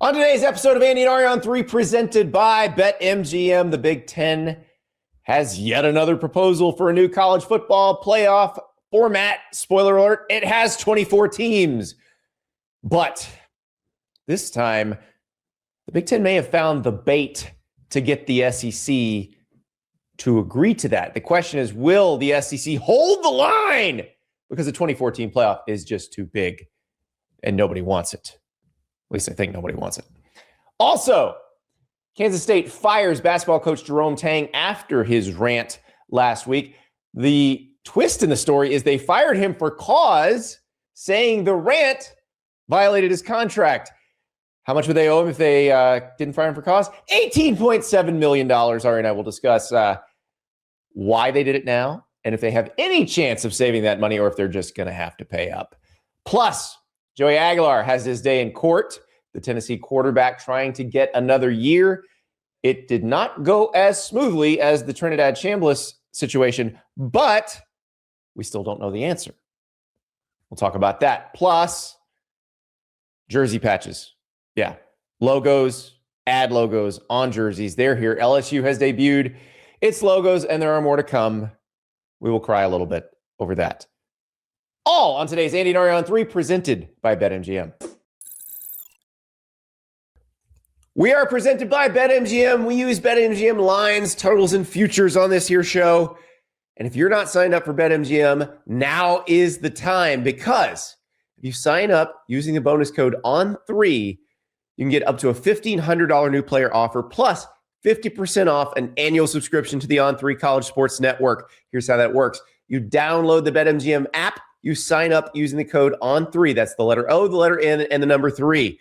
On today's episode of Andy Ari on 3, presented by BetMGM, the Big Ten has yet another proposal for a new college football playoff format. Spoiler alert, it has 24 teams. But this time, the Big Ten may have found the bait to get the SEC to agree to that. The question is, will the SEC hold the line? Because a 24-team playoff is just too big, and nobody wants it. At least I think nobody wants it. Also, Kansas State fires basketball coach Jerome Tang after his rant last week. The twist in the story is they fired him for cause, saying the rant violated his contract. How much would they owe him if they didn't fire him for cause? $18.7 million. Ari and I will discuss why they did it now and if they have any chance of saving that money or if they're just going to have to pay up. Plus, Joey Aguilar has his day in court. The Tennessee quarterback trying to get another year. It did not go as smoothly as the Trinidad Chambliss situation, but we still don't know the answer. We'll talk about that. Plus, jersey patches. Yeah, logos, ad logos on jerseys. They're here. LSU has debuted its logos, and there are more to come. We will cry a little bit over that. All on today's Andy Ari on 3, presented by BetMGM. We are presented by BetMGM. We use BetMGM lines, totals, and futures on this here show. And if you're not signed up for BetMGM, now is the time, because if you sign up using the bonus code ON3, you can get up to a $1,500 new player offer plus 50% off an annual subscription to the On3 College Sports Network. Here's how that works. You download the BetMGM app. You sign up using the code ON3. That's the letter O, the letter N, and the number 3.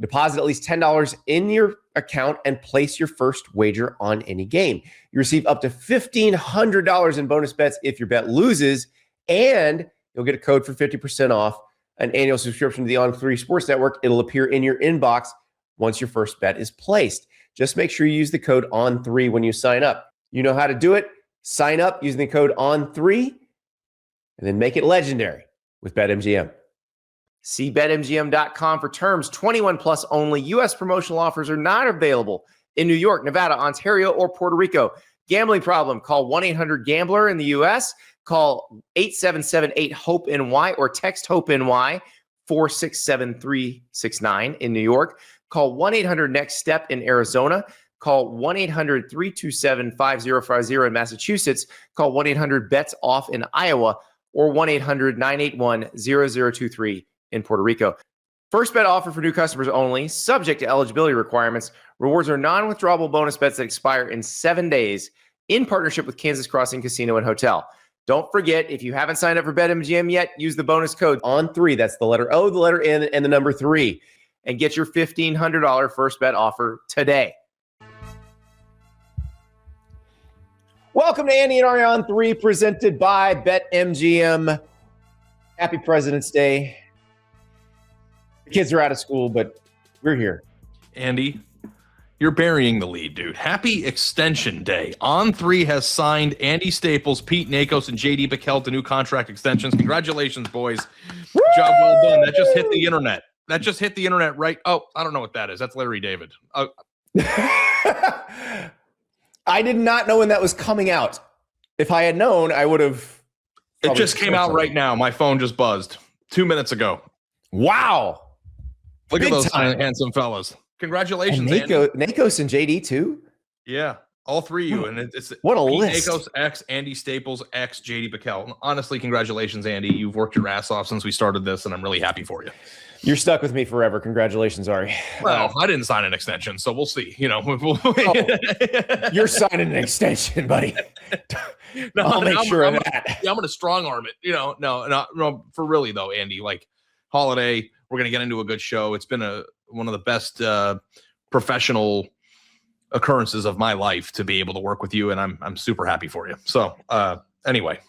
Deposit at least $10 in your account and place your first wager on any game. You receive up to $1,500 in bonus bets if your bet loses, and you'll get a code for 50% off an annual subscription to the On3 Sports Network. It'll appear in your inbox once your first bet is placed. Just make sure you use the code ON3 when you sign up. You know how to do it. Sign up using the code ON3. And then make it legendary with BetMGM. See BetMGM.com for terms. 21 plus only. U.S. promotional offers are not available in New York, Nevada, Ontario, or Puerto Rico. Gambling problem? Call 1-800-GAMBLER in the U.S. Call 877-8-HOPE-NY or text HOPE-NY 467-369 in New York. Call 1-800-NEXT-STEP in Arizona. Call 1-800-327-5050 in Massachusetts. Call 1-800-BETS-OFF in Iowa. Or 1-800-981-0023 in Puerto Rico. First bet offer for new customers only, subject to eligibility requirements. Rewards are non-withdrawable bonus bets that expire in 7 days in partnership with Kansas Crossing Casino and Hotel. Don't forget, if you haven't signed up for BetMGM yet, use the bonus code ON3. That's the letter O, the letter N, and the number 3. And get your $1,500 first bet offer today. Welcome to Andy and Ari on 3, presented by BetMGM. Happy President's Day. The kids are out of school, but we're here. Andy, you're burying the lead, dude. Happy Extension Day. On3 has signed Andy Staples, Pete Nakos, and JD Bickell to new contract extensions. Congratulations, boys. Woo! Job well done. That just hit the internet. Right. Oh, I don't know what that is. That's Larry David. I did not know when that was coming out. If I had known, I would have. It just came out right now. My phone just buzzed 2 minutes ago. Wow. Look Big at those time. Handsome fellas. Congratulations, and Andy. Nakos and JD too? Yeah, all three of you. And it's what a Pete list. Nakos X, Andy Staples X, JD Bickell. Honestly, congratulations, Andy. You've worked your ass off since we started this, and I'm really happy for you. You're stuck with me forever. Congratulations, Ari. Well, I didn't sign an extension, so we'll see. You're signing an extension, buddy. I'll make sure of that. I'm going to strong arm it. No, for really though, Andy. Like holiday, we're going to get into a good show. It's been one of the best professional occurrences of my life to be able to work with you, and I'm super happy for you. So anyway.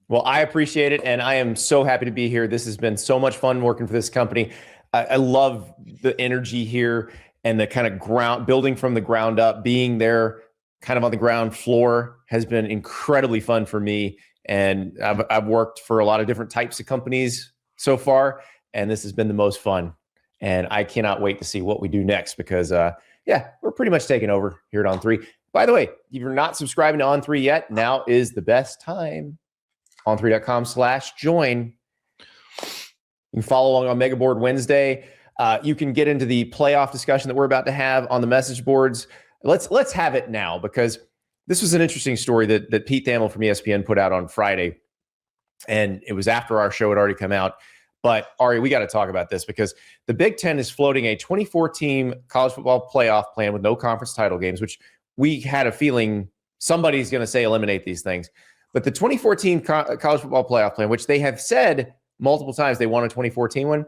Well, I appreciate it, and I am so happy to be here. This has been so much fun working for this company. I love the energy here and the kind of building from the ground up, being there kind of on the ground floor has been incredibly fun for me. And I've worked for a lot of different types of companies so far, and this has been the most fun. And I cannot wait to see what we do next because, we're pretty much taking over here at On3. By the way, if you're not subscribing to On3 yet, now is the best time. On3.com/join. You can follow along on Mega Board Wednesday. You can get into the playoff discussion that we're about to have on the message boards. Let's have it now because this was an interesting story that Pete Thamel from ESPN put out on Friday. And it was after our show had already come out. But Ari, we got to talk about this because the Big Ten is floating a 24-team college football playoff plan with no conference title games, which we had a feeling somebody's going to say eliminate these things. But the 24-team college football playoff plan, which they have said multiple times they want a 2014 one,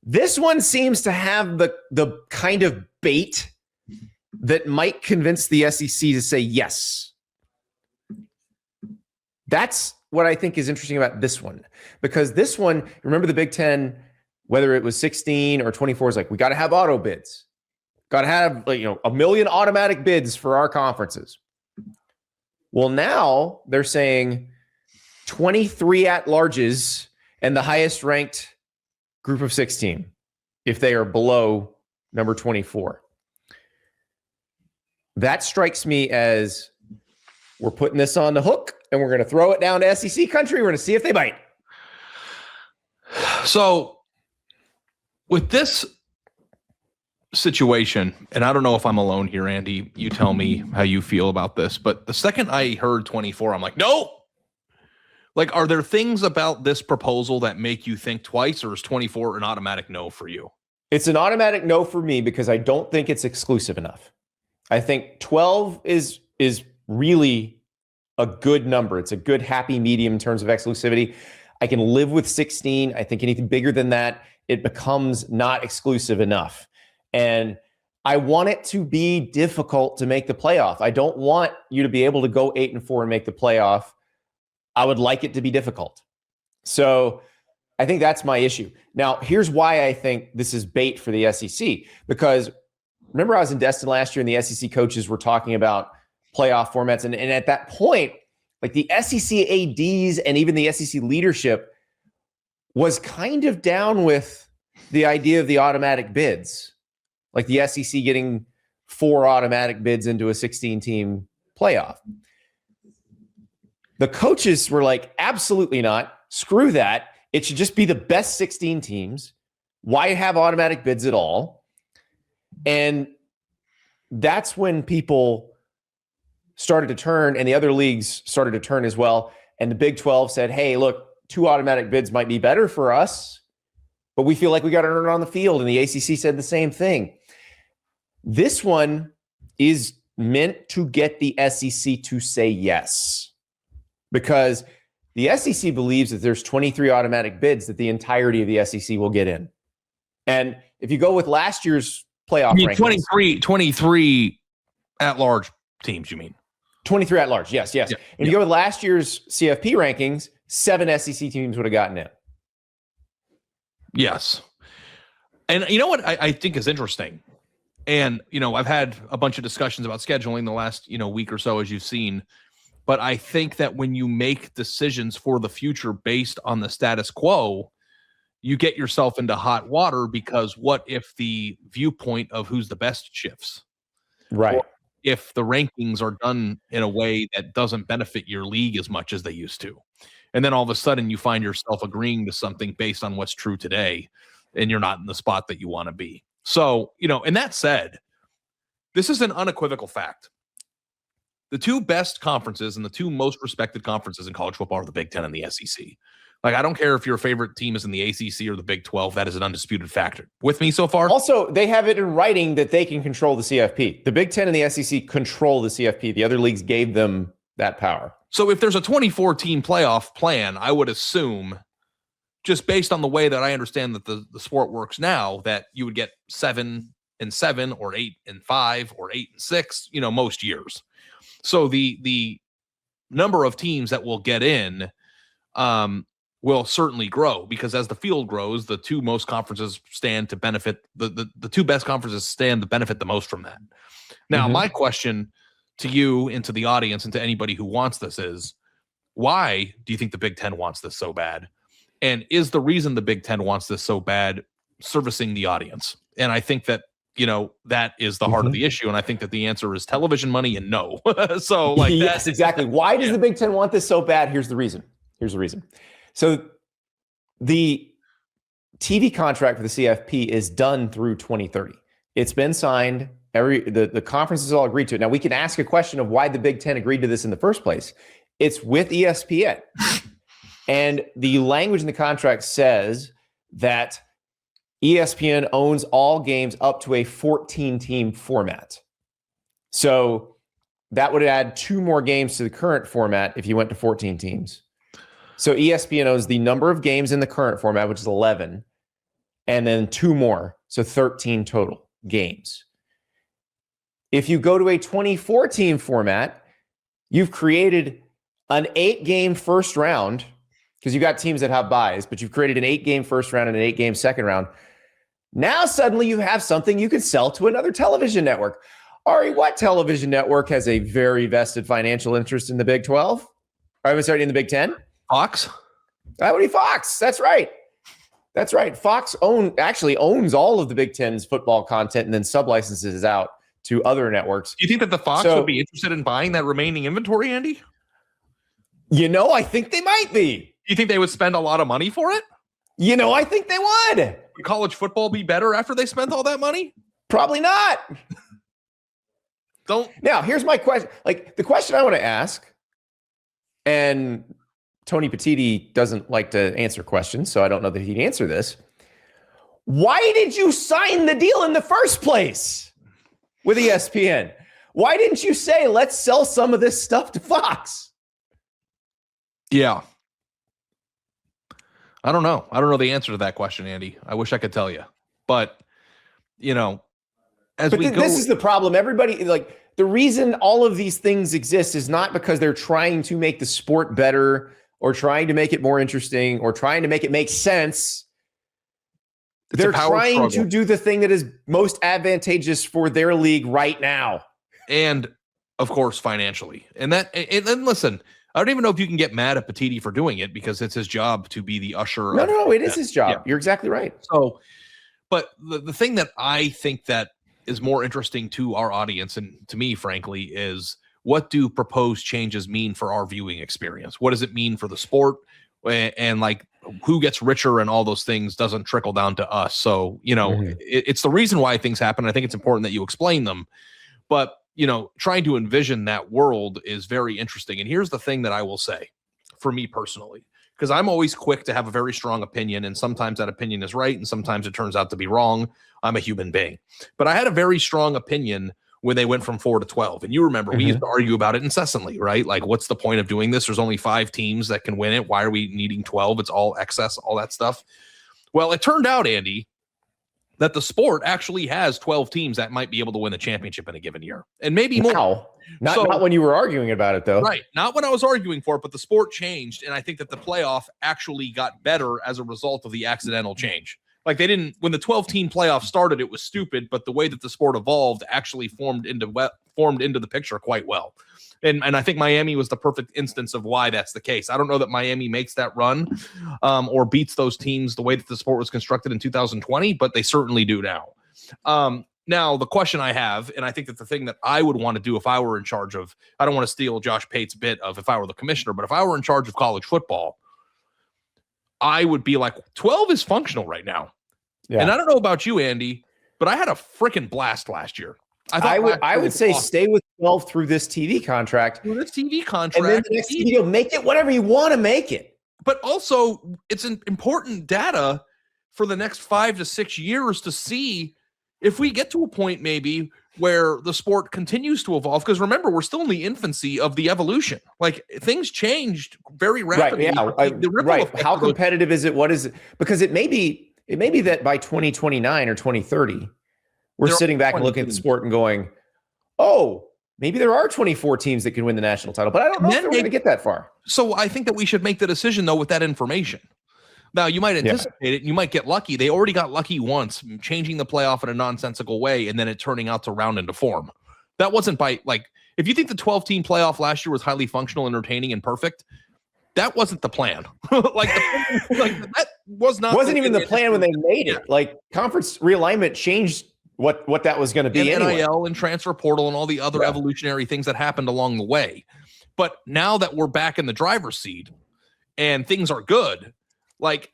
this one seems to have the kind of bait that might convince the SEC to say yes. That's what I think is interesting about this one, because this one, remember the Big Ten, whether it was 16 or 24, is like, we got to have auto bids, got to have 1 million automatic bids for our conferences. Well, now they're saying 23 at-larges and the highest ranked group of 16 if they are below number 24. That strikes me as we're putting this on the hook and we're going to throw it down to SEC country. We're going to see if they bite. So with this situation, and I don't know if I'm alone here, Andy, you tell me how you feel about this, but the second I heard 24, I'm like, no. Like, are there things about this proposal that make you think twice, or is 24 an automatic no for you? It's an automatic no for me because I don't think it's exclusive enough. I think 12 is really a good number. It's a good happy medium in terms of exclusivity. I can live with 16. I think anything bigger than that, it becomes not exclusive enough. And I want it to be difficult to make the playoff. I don't want you to be able to go 8-4 and make the playoff. I would like it to be difficult. So I think that's my issue. Now, here's why I think this is bait for the SEC. Because remember, I was in Destin last year and the SEC coaches were talking about playoff formats. And at that point, like the SEC ADs and even the SEC leadership was kind of down with the idea of the automatic bids. Like the SEC getting 4 automatic bids into a 16-team playoff. The coaches were like, absolutely not. Screw that. It should just be the best 16 teams. Why have automatic bids at all? And that's when people started to turn, and the other leagues started to turn as well. And the Big 12 said, hey, look, 2 automatic bids might be better for us, but we feel like we got to earn it on the field. And the ACC said the same thing. This one is meant to get the SEC to say yes, because the SEC believes that there's 23 automatic bids that the entirety of the SEC will get in. And if you go with last year's playoff rankings, 23 at-large teams, you mean? 23 at-large, yes. And you go with last year's CFP rankings, 7 SEC teams would have gotten in. Yes. And you know what I think is interesting? And, I've had a bunch of discussions about scheduling the last, week or so, as you've seen. But I think that when you make decisions for the future based on the status quo, you get yourself into hot water, because what if the viewpoint of who's the best shifts? Right. Or if the rankings are done in a way that doesn't benefit your league as much as they used to. And then all of a sudden you find yourself agreeing to something based on what's true today, and you're not in the spot that you want to be. So, and that said, this is an unequivocal fact. The 2 best conferences and the 2 most respected conferences in college football are the Big Ten and the SEC. Like, I don't care if your favorite team is in the ACC or the Big 12. That is an undisputed factor. With me so far? Also, they have it in writing that they can control the CFP. The Big Ten and the SEC control the CFP. The other leagues gave them that power. So if there's a 24-team playoff plan, I would assume, just based on the way that I understand that the sport works now, that you would get 7-7 or 8-5 or 8-6, most years. So the number of teams that will get in will certainly grow, because as the field grows, the 2 most conferences stand to benefit. The 2 best conferences stand to benefit the most from that. Now, my question to you and to the audience and to anybody who wants this is, why do you think the Big Ten wants this so bad? And is the reason the Big Ten wants this so bad servicing the audience. And I think that, that is the heart of the issue. And I think that the answer is television money and no. So like yes, exactly. Why does the Big Ten want this so bad? Here's the reason. So the TV contract for the CFP is done through 2030. It's been signed. The conferences all agreed to it. Now we can ask a question of why the Big Ten agreed to this in the first place. It's with ESPN. And the language in the contract says that ESPN owns all games up to a 14-team format. So that would add 2 more games to the current format if you went to 14 teams. So ESPN owns the number of games in the current format, which is 11, and then 2 more, so 13 total games. If you go to a 24-team format, you've created an 8-game first round, because you've got teams that have buys, but you've created an 8-game first round and an 8-game second round. Now suddenly you have something you could sell to another television network. Ari, what television network has a very vested financial interest in the Big 12? I'm sorry, in the Big 10? Fox? That would be Fox. That's right. Fox actually owns all of the Big Ten's football content and then sublicenses out to other networks. Do you think that the Fox would be interested in buying that remaining inventory, Andy? I think they might be. Do you think they would spend a lot of money for it? I think they would. Would college football be better after they spent all that money? Probably not. Now, here's my question. Like, the question I want to ask, and Tony Petiti doesn't like to answer questions, so I don't know that he'd answer this. Why did you sign the deal in the first place with ESPN? Why didn't you say, let's sell some of this stuff to Fox? Yeah. I don't know. I don't know the answer to that question, Andy. I wish I could tell you. But, this is the problem. Everybody, like, the reason all of these things exist is not because they're trying to make the sport better or trying to make it more interesting or trying to make it make sense. They're trying to do the thing that is most advantageous for their league right now. And, of course, financially. And listen, I don't even know if you can get mad at Petiti for doing it because it's his job to be the usher. No, it is his job. Yeah. You're exactly right. So, but the thing that I think that is more interesting to our audience and to me, frankly, is what do proposed changes mean for our viewing experience? What does it mean for the sport? And like who gets richer and all those things doesn't trickle down to us. So, it's the reason why things happen. I think it's important that you explain them. But trying to envision that world is very interesting. And here's the thing that I will say for me personally, because I'm always quick to have a very strong opinion. And sometimes that opinion is right. And sometimes it turns out to be wrong. I'm a human being. But I had a very strong opinion when they went from 4 to 12. And you remember, we used to argue about it incessantly, right? Like, what's the point of doing this? There's only 5 teams that can win it. Why are we needing 12? It's all excess, all that stuff. Well, it turned out, Andy, that the sport actually has 12 teams that might be able to win the championship in a given year. And maybe more. Not when you were arguing about it, though. Right. Not when I was arguing for it, but the sport changed. And I think that the playoff actually got better as a result of the accidental change. Like when the 12-team playoff started, it was stupid, but the way that the sport evolved actually formed into the picture quite well. And I think Miami was the perfect instance of why that's the case. I don't know that Miami makes that run or beats those teams the way that the sport was constructed in 2020, but they certainly do now. Now, the question I have, and I think that the thing that I would want to do if I were in charge of, I don't want to steal Josh Pate's bit of if I were the commissioner, but if I were in charge of college football, I would be like, 12 is functional right now. Yeah. And I don't know about you, Andy, but I had a freaking blast last year. I would say awesome. Stay with 12 through this TV contract. Through this TV contract. And then the next video, make it whatever you want to make it. But also, it's an important data for the next 5 to 6 years to see if we get to a point maybe where the sport continues to evolve. Because remember, we're still in the infancy of the evolution. Like, things changed very rapidly. Right, yeah. Right. How competitive is it? What is it? Because it may be that by 2029 or 2030, we're sitting back and looking at the sport and going, oh, maybe there are 24 teams that can win the national title, but I don't know if we're going to get that far. So I think that we should make the decision, though, with that information. Now, you might anticipate it. And you might get lucky. They already got lucky once, changing the playoff in a nonsensical way, and then it turning out to round into form. That wasn't by, like, if you think the 12-team playoff last year was highly functional, entertaining, and perfect, that wasn't the plan. That wasn't even the plan when they made it. Like conference realignment changed what that was going to be and anyway. NIL and transfer portal and all the other evolutionary things that happened along the way. But now that we're back in the driver's seat and things are good, like,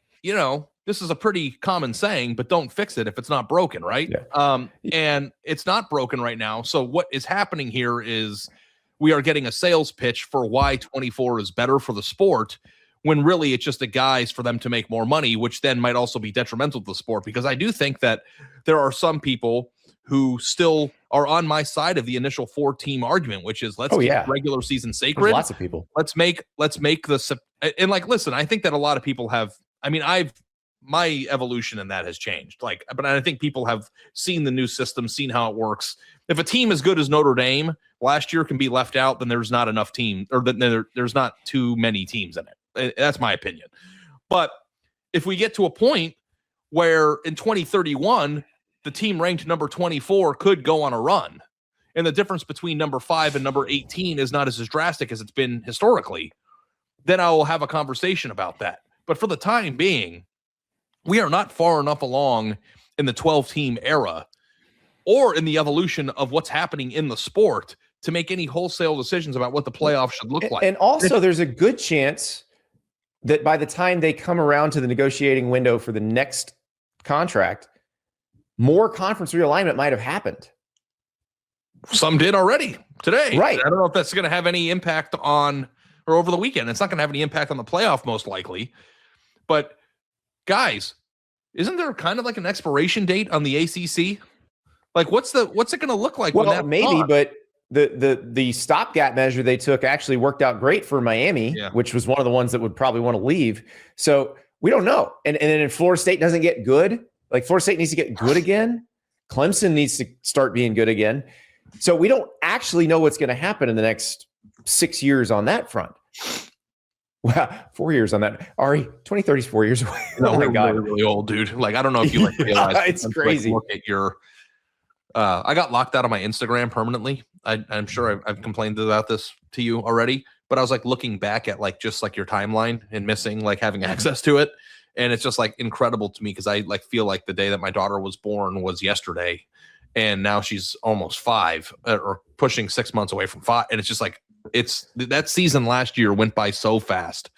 this is a pretty common saying, but don't fix it if it's not broken, right? Yeah. And it's not broken right now. So what is happening here is we are getting a sales pitch for why 24 is better for the sport, when really it's just a guise for them to make more money, which then might also be detrimental to the sport. Because I do think that there are some people who still are on my side of the initial 4-team argument, which is let's keep regular season sacred. There's lots of people. Let's make the, and like, listen, I think that a lot of people have, my evolution in that has changed. But I think people have seen the new system, seen how it works. If a team as good as Notre Dame last year can be left out, then there's not enough team, or there's not too many teams in it. That's my opinion. But if we get to a point where in 2031, the team ranked number 24 could go on a run, and the difference between number 5 and number 18 is not as drastic as it's been historically, then I will have a conversation about that. But for the time being, we are not far enough along in the 12-team era or in the evolution of what's happening in the sport to make any wholesale decisions about what the playoffs should look like. And also, there's a good chance that by the time they come around to the negotiating window for the next contract, more conference realignment might have happened. Some did already today. Right. I don't know if that's going to have any impact on, or over the weekend. It's not going to have any impact on the playoff, most likely. But guys, isn't there kind of like an expiration date on the ACC? Like, what's it going to look like? Well, when that's maybe, gone? but the stopgap measure they took actually worked out great for Miami, which was one of the ones that would probably want to leave. So we don't know. And then if Florida State doesn't get good, like Florida State needs to get good again. Clemson needs to start being good again. So we don't actually know what's going to happen in the next 6 years on that front. Wow, 4 years on that. Ari, 2030 is 4 years away. No, oh my God. Really, really old, dude. Like, I don't know if you realize. It's crazy. Look at your, I got locked out of my Instagram permanently. I'm sure I've complained about this to you already, but I was like looking back at just your timeline and missing having access to it. And it's just incredible to me because I feel like the day that my daughter was born was yesterday. And now she's almost 5 or pushing 6 months away from 5. And it's just that season last year went by so fast.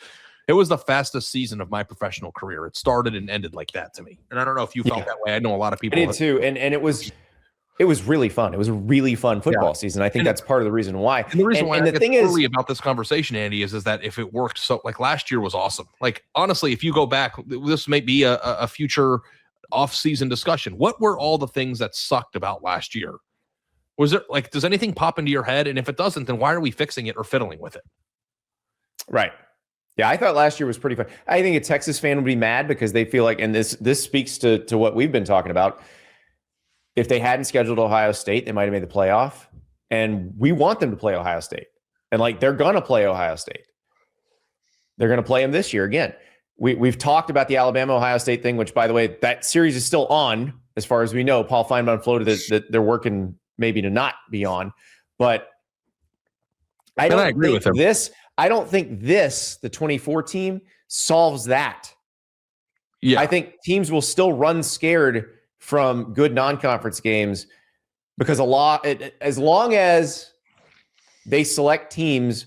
It was the fastest season of my professional career. It started and ended like that to me. And I don't know if you felt that way. I know a lot of people did too. And it was really fun. It was a really fun football season. I think that's part of the reason why. And the reason why the thing is about this conversation, Andy, is that if it worked so last year was awesome. Honestly, if you go back, this may be a future off-season discussion. What were all the things that sucked about last year? Was there does anything pop into your head? And if it doesn't, then why are we fixing it or fiddling with it? Right. Yeah, I thought last year was pretty fun. I think a Texas fan would be mad because they feel like, and this speaks to what we've been talking about. If they hadn't scheduled Ohio State, they might have made the playoff. And we want them to play Ohio State. And they're going to play Ohio State. They're going to play them this year again. We've talked about the Alabama-Ohio State thing, which, by the way, that series is still on, as far as we know. Paul Feinbaum floated that they're working maybe to not be on. But I don't think this, the 24 team, solves that. Yeah. I think teams will still run scared from good non-conference games because as long as they select teams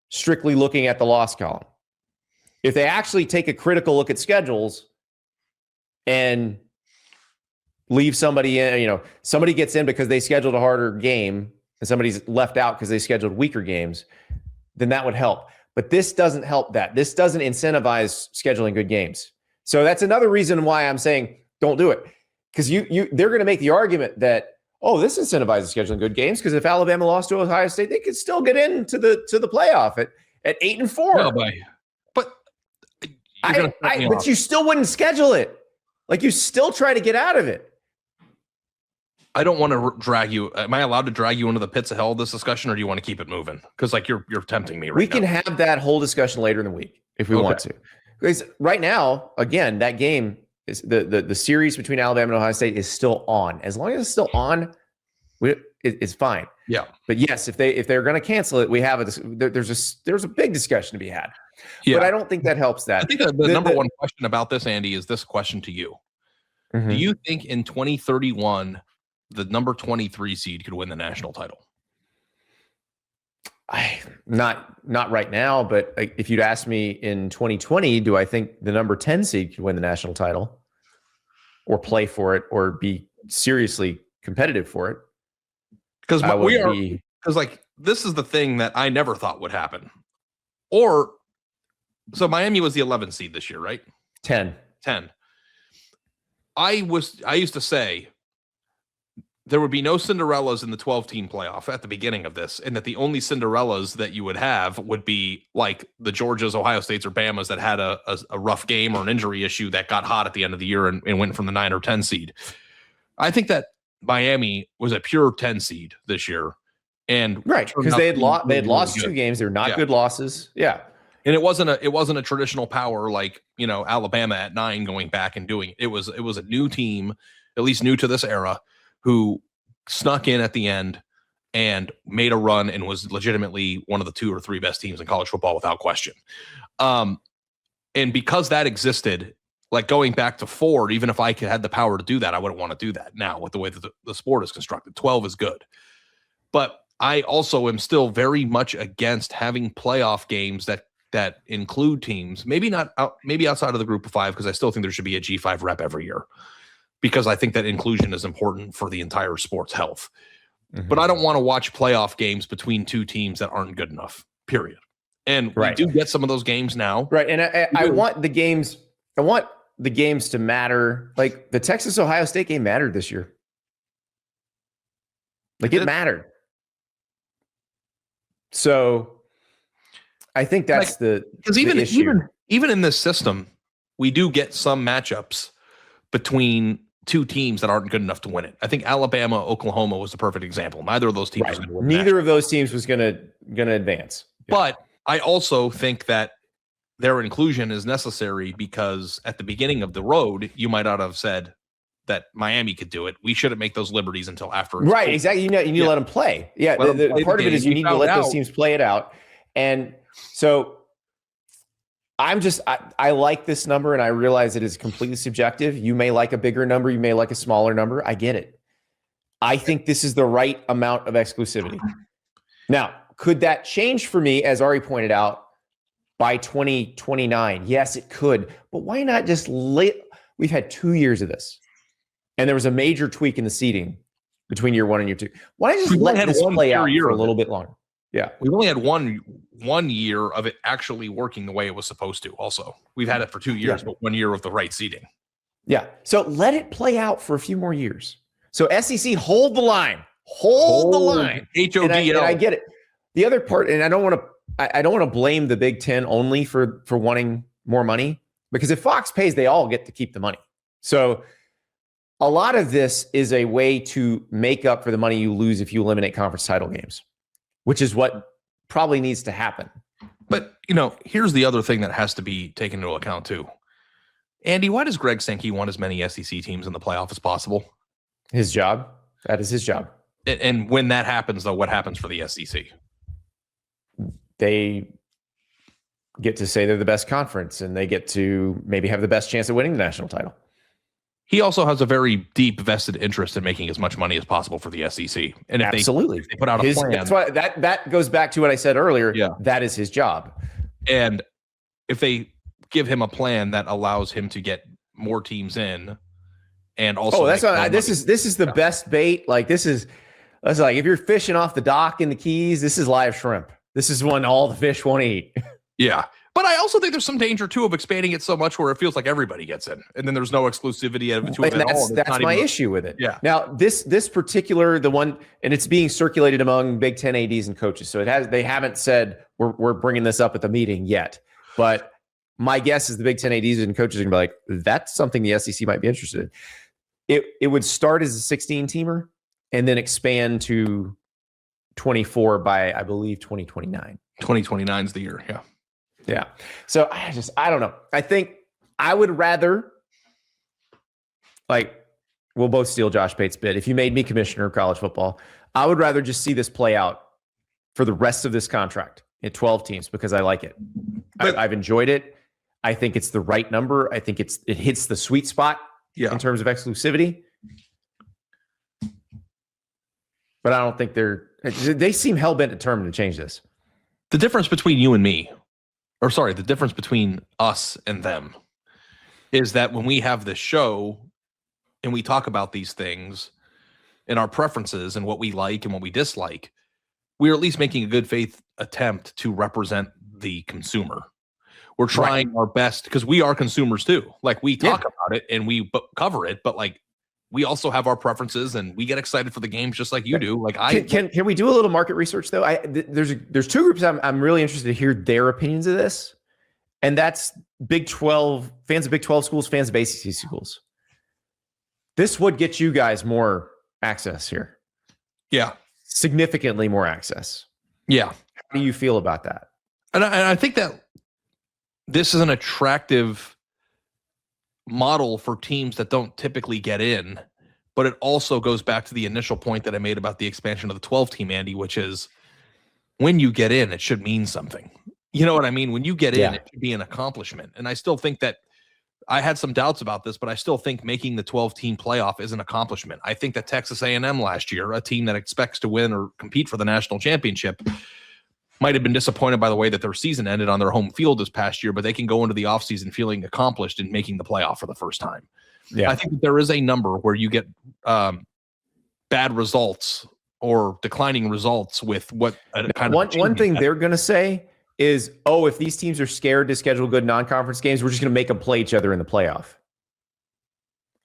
strictly looking at the loss column. If they actually take a critical look at schedules and leave somebody in, somebody gets in because they scheduled a harder game and somebody's left out because they scheduled weaker games, then that would help. But this doesn't help that. This doesn't incentivize scheduling good games. So that's another reason why I'm saying don't do it. Because they're going to make the argument that, this incentivizes scheduling good games because if Alabama lost to Ohio State, they could still get into the playoff at 8-4. No, but you still wouldn't schedule it. You still try to get out of it. I don't want to drag you. Am I allowed to drag you into the pits of hell of this discussion, or do you want to keep it moving? Because you're tempting me right now. We can have that whole discussion later in the week if we want to. Because right now, again, that game is the series between Alabama and Ohio State is still on. As long as it's still on, it's fine. Yeah. But yes, if they're going to cancel it, we have there's a big discussion to be had. But I don't think that helps that. I think the number one question about this, Andy, is this question to you. Do you think in 2031 the number 23 seed could win the national title? Not right now, but if you'd asked me in 2020, do I think the number 10 seed could win the national title or play for it or be seriously competitive for it? Because this is the thing that I never thought would happen. So Miami was the 11th seed this year, right? 10. I used to say there would be no Cinderellas in the 12-team playoff at the beginning of this, and that the only Cinderellas that you would have would be like the Georgias, Ohio States, or Bamas that had a rough game or an injury issue that got hot at the end of the year and went from the 9 or 10 seed. I think that Miami was a pure 10 seed this year. And right, because they had lost 2 games. They're not good losses. Yeah. And it wasn't a traditional power like, Alabama at 9 going back and doing it. It was a new team, at least new to this era, who snuck in at the end and made a run and was legitimately one of the 2 or 3 best teams in college football without question. And because that existed, like going back to 4, even if I had the power to do that, I wouldn't want to do that now with the way that the sport is constructed. 12 is good. But I also am still very much against having playoff games that include teams, maybe outside of the group of 5, because I still think there should be a G5 rep every year, because I think that inclusion is important for the entire sport's health. But I don't want to watch playoff games between 2 teams that aren't good enough, period. And we do get some of those games now. Right. And I want the games to matter. Like the Texas-Ohio State game mattered this year. Like it mattered. So I think that's because even in this system, we do get some matchups between 2 teams that aren't good enough to win it. I think Alabama, Oklahoma was the perfect example. Neither of those teams was going to win. Neither of those teams was going to advance. Yeah. But I also think that their inclusion is necessary because at the beginning of the road, you might not have said that Miami could do it. We shouldn't make those liberties until after. Right, exactly. You need to let them play. Yeah, the part of it is you need to let those teams play it out. And so I like this number, and I realize it is completely subjective. You may like a bigger number. You may like a smaller number. I get it. I think this is the right amount of exclusivity. Now, could that change for me, as Ari pointed out, by 2029? Yes, it could. But why not just we've had 2 years of this, and there was a major tweak in the seating between year 1 and year 2. Why not just let this play out for a little bit longer? Yeah. We've only had one year of it actually working the way it was supposed to. Also, we've had it for 2 years, but 1 year of the right seating. Yeah. So let it play out for a few more years. So SEC, hold the line. Hold the line. HODL. And I get it. The other part, and I don't want to blame the Big Ten only for wanting more money, because if Fox pays, they all get to keep the money. So a lot of this is a way to make up for the money you lose if you eliminate conference title games, which is what probably needs to happen. But, here's the other thing that has to be taken into account too. Andy, why does Greg Sankey want as many SEC teams in the playoff as possible? His job. That is his job. And when that happens, though, what happens for the SEC? They get to say they're the best conference, and they get to maybe have the best chance of winning the national title. He also has a very deep vested interest in making as much money as possible for the SEC. And if absolutely, they put out a plan, that's why that goes back to what I said earlier. Yeah, that is his job. And if they give him a plan that allows him to get more teams in, and also this is the best bait. Like that's like if you're fishing off the dock in the Keys, this is live shrimp. This is one all the fish want to eat. Yeah. But I also think there's some danger, too, of expanding it so much where it feels like everybody gets in, and then there's no exclusivity to it at all. That's my issue with it. Yeah. Now, this particular, the one, and it's being circulated among Big Ten ADs and coaches. So they haven't said we're bringing this up at the meeting yet. But my guess is the Big Ten ADs and coaches are going to be like, that's something the SEC might be interested in. It would start as a 16-teamer and then expand to 24 by, I believe, 2029. 2029 is the year, yeah. Yeah. So I don't know. I think I would rather, we'll both steal Josh Pate's bid. If you made me commissioner of college football, I would rather just see this play out for the rest of this contract at 12 teams because I like it. I've enjoyed it. I think it's the right number. I think it hits the sweet spot in terms of exclusivity. But I don't think they seem hell-bent determined to change this. The difference between you and me, the difference between us and them is that when we have this show and we talk about these things and our preferences and what we like and what we dislike, we're at least making a good faith attempt to represent the consumer. We're trying our best because we are consumers too. Like we talk about it and we cover it, but like we also have our preferences and we get excited for the games just like you do. Like can we do a little market research though? There's two groups I'm really interested to hear their opinions of this, and that's Big 12 fans of Big 12 schools, fans of ACC schools. This would get you guys more access here. Yeah, significantly more access. Yeah. How do you feel about that? And I think that this is an attractive model for teams that don't typically get in, but it also goes back to the initial point that I made about the expansion of the 12 team, Andy, which is when you get in, it should mean something. You know what I mean? When you get in, it should be an accomplishment. And I still think that I had some doubts about this, but I still think making the 12 team playoff is an accomplishment. I think that Texas A&M last year, a team that expects to win or compete for the national championship, might have been disappointed by the way that their season ended on their home field this past year, but they can go into the offseason feeling accomplished in making the playoff for the first time. Yeah. I think that there is a number where you get bad results or declining results with what kind of one thing they're going to say is, oh, if these teams are scared to schedule good non-conference games, we're just going to make them play each other in the playoff.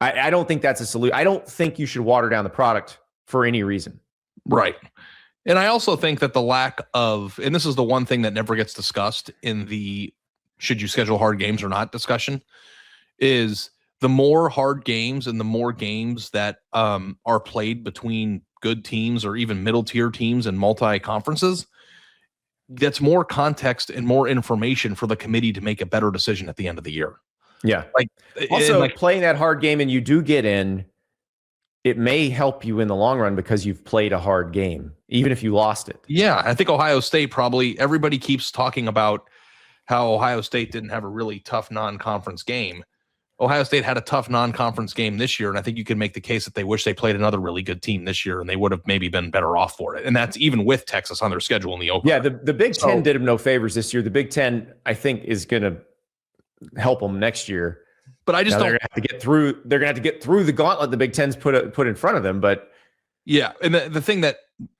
I don't think that's a solution. I don't think you should water down the product for any reason. Right. And I also think that the lack of, and this is the one thing that never gets discussed in the should you schedule hard games or not discussion, is the more hard games and the more games that are played between good teams or even middle tier teams and multi-conferences, that's more context and more information for the committee to make a better decision at the end of the year. Yeah. Also, playing that hard game and you do get in, it may help you in the long run because you've played a hard game, even if you lost it. Yeah, I think Ohio State probably, everybody keeps talking about how Ohio State didn't have a really tough non-conference game. Ohio State had a tough non-conference game this year, and I think you can make the case that they wish they played another really good team this year, and they would have maybe been better off for it. And that's even with Texas on their schedule in the opener. Yeah, the Big Ten did them no favors this year. The Big Ten, I think, is going to help them next year. But I just don't. They're gonna have to get through. They're gonna have to get through the gauntlet the Big Ten's put in front of them. But yeah, and the thing that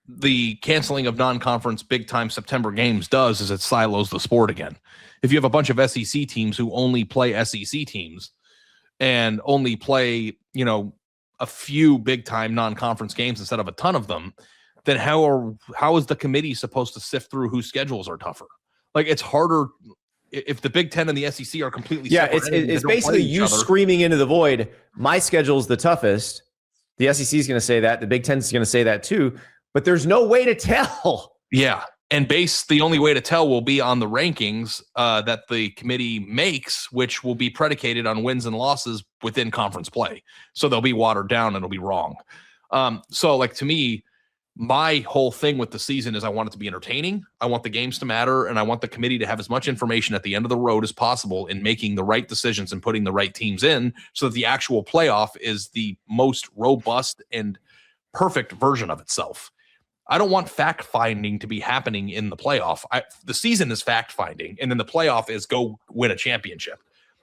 the canceling of non-conference big time September games does is it silos the sport again. If you have a bunch of SEC teams who only play SEC teams and only play, a few big time non-conference games instead of a ton of them, then how is the committee supposed to sift through whose schedules are tougher? Like, it's harder. If the Big Ten and the SEC are completely separate, it's basically you screaming into the void, my schedule's the toughest. The SEC is going to say that. The Big Ten is going to say that too. But there's no way to tell. Yeah. And the only way to tell will be on the rankings that the committee makes, which will be predicated on wins and losses within conference play. So they'll be watered down and it'll be wrong. So to me, my whole thing with the season is I want it to be entertaining. I want the games to matter, and I want the committee to have as much information at the end of the road as possible in making the right decisions and putting the right teams in so that the actual playoff is the most robust and perfect version of itself. I don't want fact-finding to be happening in the playoff. The season is fact-finding, and then the playoff is go win a championship.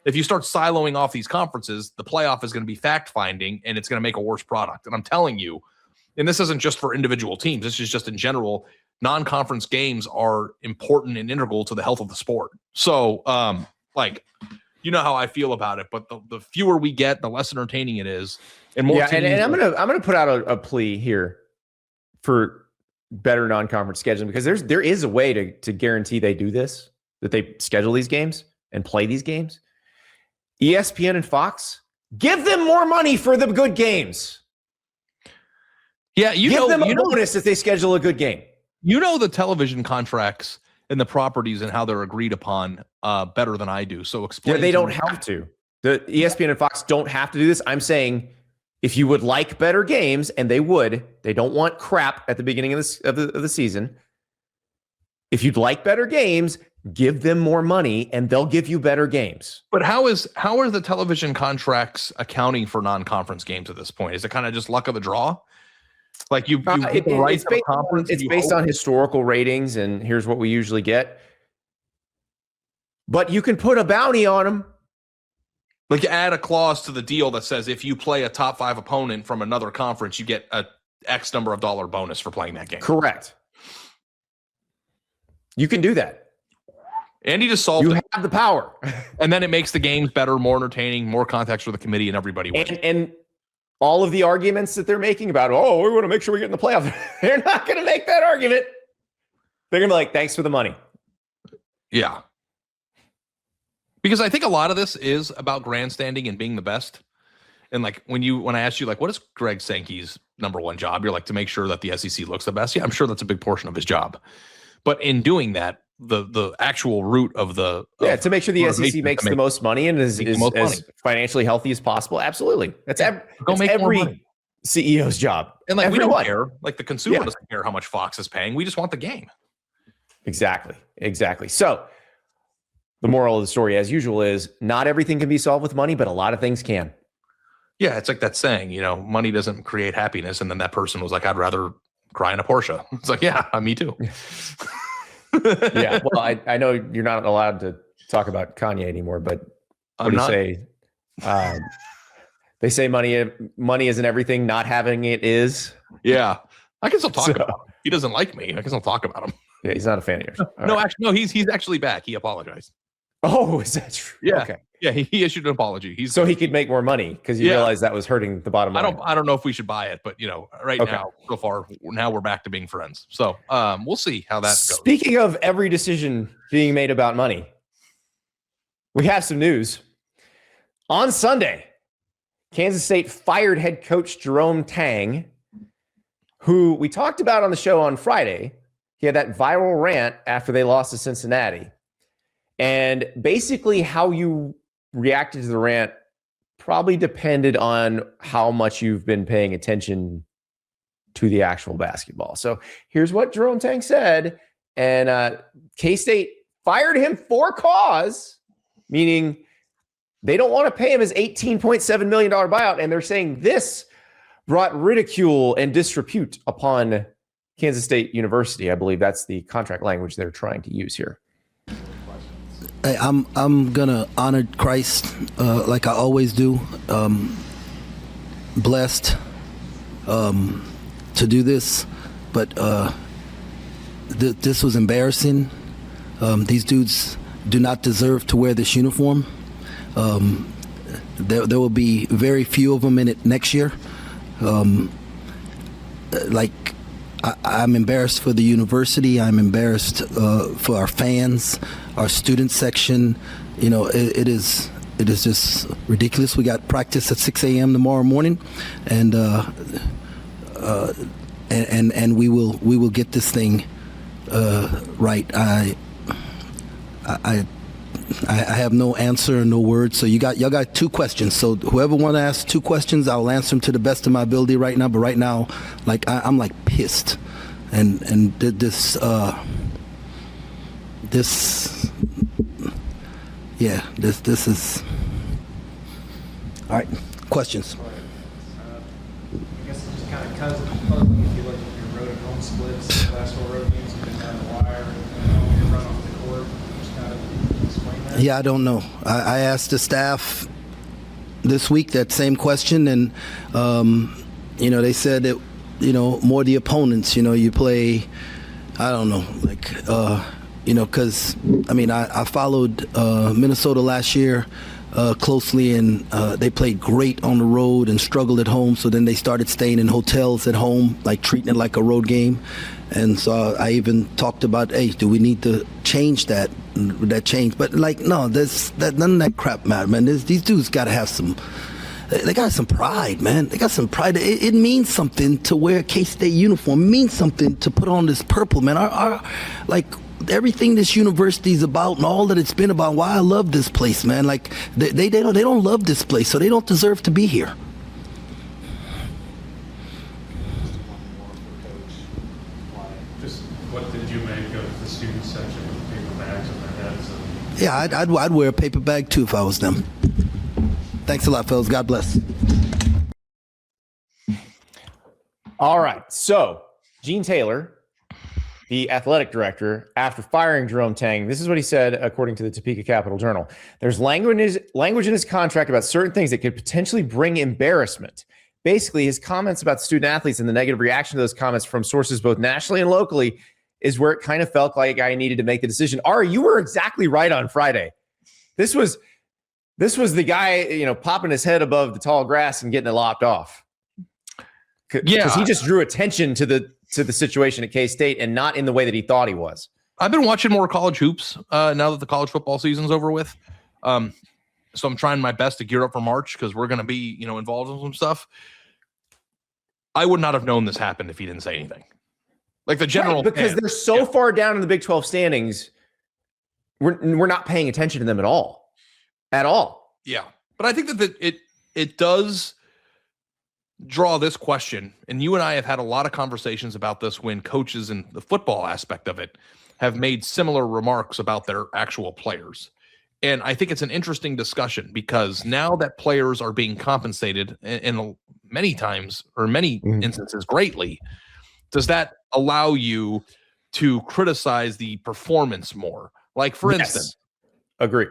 If you start siloing off these conferences, the playoff is going to be fact-finding, and it's going to make a worse product. And I'm telling you, and this isn't just for individual teams, this is just in general, non-conference games are important and integral to the health of the sport. So, you know how I feel about it, but the fewer we get, the less entertaining it is. And more and I'm gonna put out a plea here for better non-conference scheduling, because there is a way to guarantee they do this, that they schedule these games and play these games. ESPN and Fox, give them more money for the good games. Yeah, give them a bonus if they schedule a good game. The television contracts and the properties and how they're agreed upon better than I do. So explain. Yeah, they don't have to. The ESPN and Fox don't have to do this. I'm saying if you would like better games, and they don't want crap at the beginning of the season. If you'd like better games, give them more money and they'll give you better games. But how are the television contracts accounting for non-conference games at this point? Is it kind of just luck of the draw? Like you get the rights of a conference. It's based on historical ratings, and here's what we usually get. But you can put a bounty on them. Like add a clause to the deal that says if you play a top 5 opponent from another conference, you get a X number of dollar bonus for playing that game. Correct. You can do that. Andy just solved it. You have the power. And then it makes the games better, more entertaining, more context for the committee, and everybody wins. And all of the arguments that they're making about, oh, we want to make sure we get in the playoffs, they're not going to make that argument. They're going to be like, thanks for the money. Yeah. Because I think a lot of this is about grandstanding and being the best. And like when I asked you, like, what is Greg Sankey's number one job? You're like, to make sure that the SEC looks the best. Yeah, I'm sure that's a big portion of his job. But in doing that, the actual root of the to make sure the SEC makes the most money and is as financially healthy as possible. Absolutely. That's every CEO's job. And like everyone. We don't care. Like the consumer doesn't care how much Fox is paying. We just want the game. Exactly. So the moral of the story, as usual, is not everything can be solved with money, but a lot of things can. Yeah, it's like that saying, money doesn't create happiness. And then that person was like, I'd rather cry in a Porsche. It's like, yeah, me too. Yeah, well, I know you're not allowed to talk about Kanye anymore, but what do you say? They say money isn't everything. Not having it is. Yeah, I can still talk about him. He doesn't like me. I can still talk about him. Yeah, he's not a fan of yours. No, he's actually back. He apologized. Oh, is that true? Yeah. Okay. Yeah, he issued an apology. So he could make more money because he realized that was hurting the bottom line. I don't know if we should buy it, but now, so far, now we're back to being friends. So we'll see how that goes. Speaking of every decision being made about money, we have some news. On Sunday, Kansas State fired head coach Jerome Tang, who we talked about on the show on Friday. He had that viral rant after they lost to Cincinnati. And basically how you reacted to the rant probably depended on how much you've been paying attention to the actual basketball. So here's what Jerome Tang said. And K-State fired him for cause, meaning they don't want to pay him his $18.7 million buyout. And they're saying this brought ridicule and disrepute upon Kansas State University. I believe that's the contract language they're trying to use here. Hey, I'm gonna honor Christ like I always do. Blessed to do this, but this was embarrassing. These dudes do not deserve to wear this uniform. There will be very few of them in it next year. I'm embarrassed for the university. I'm embarrassed for our fans, our student section. It is just ridiculous. We got practice at 6 a.m. tomorrow morning, and we will get this thing right. I have no answer, no words. So y'all got 2 questions. So whoever want to ask 2 questions, I'll answer them to the best of my ability right now. But right now, I'm like pissed, and this is all right. Questions. I guess it's just kind of puzzling if you look at your road and home splits. The last 4 road games have been down the wire, and you run off the court. Just kind of explain that. Yeah, I don't know. I asked the staff this week that same question, and they said that more the opponents. You play. I don't know, because I followed Minnesota last year closely, and they played great on the road and struggled at home. So then they started staying in hotels at home, treating it like a road game. And so I even talked about, hey, do we need to change that change? But no, none of that crap matter, man. These dudes got to have some. They got some pride, man. They got some pride. It means something to wear a K-State uniform. It means something to put on this purple, man. Everything this university is about and all that it's been about. Why I love this place, man. They don't love this place, so they don't deserve to be here. Just what did you make of the student section with paper bags on their heads? And Yeah, I'd wear a paper bag too if I was them. Thanks a lot, fellas. God bless. All right. So, Gene Taylor, the athletic director, after firing Jerome Tang, this is what he said, according to the Topeka Capital Journal. There's language in his contract about certain things that could potentially bring embarrassment. Basically, his comments about student athletes and the negative reaction to those comments from sources both nationally and locally is where it kind of felt like I needed to make the decision. Ari, you were exactly right on Friday. This was the guy, popping his head above the tall grass and getting it lopped off. Because he just drew attention to the situation at K-State and not in the way that he thought he was. I've been watching more college hoops now that the college football season's over with. So I'm trying my best to gear up for March because we're going to be, involved in some stuff. I would not have known this happened if he didn't say anything. Like the general, right, because they're so far down in the Big 12 standings, we're not paying attention to them at all. Yeah, but I think that it does draw this question, and you and I have had a lot of conversations about this when coaches in the football aspect of it have made similar remarks about their actual players. And I think it's an interesting discussion because now that players are being compensated in many times or many instances greatly, does that allow you to criticize the performance more? Like, for instance, agree.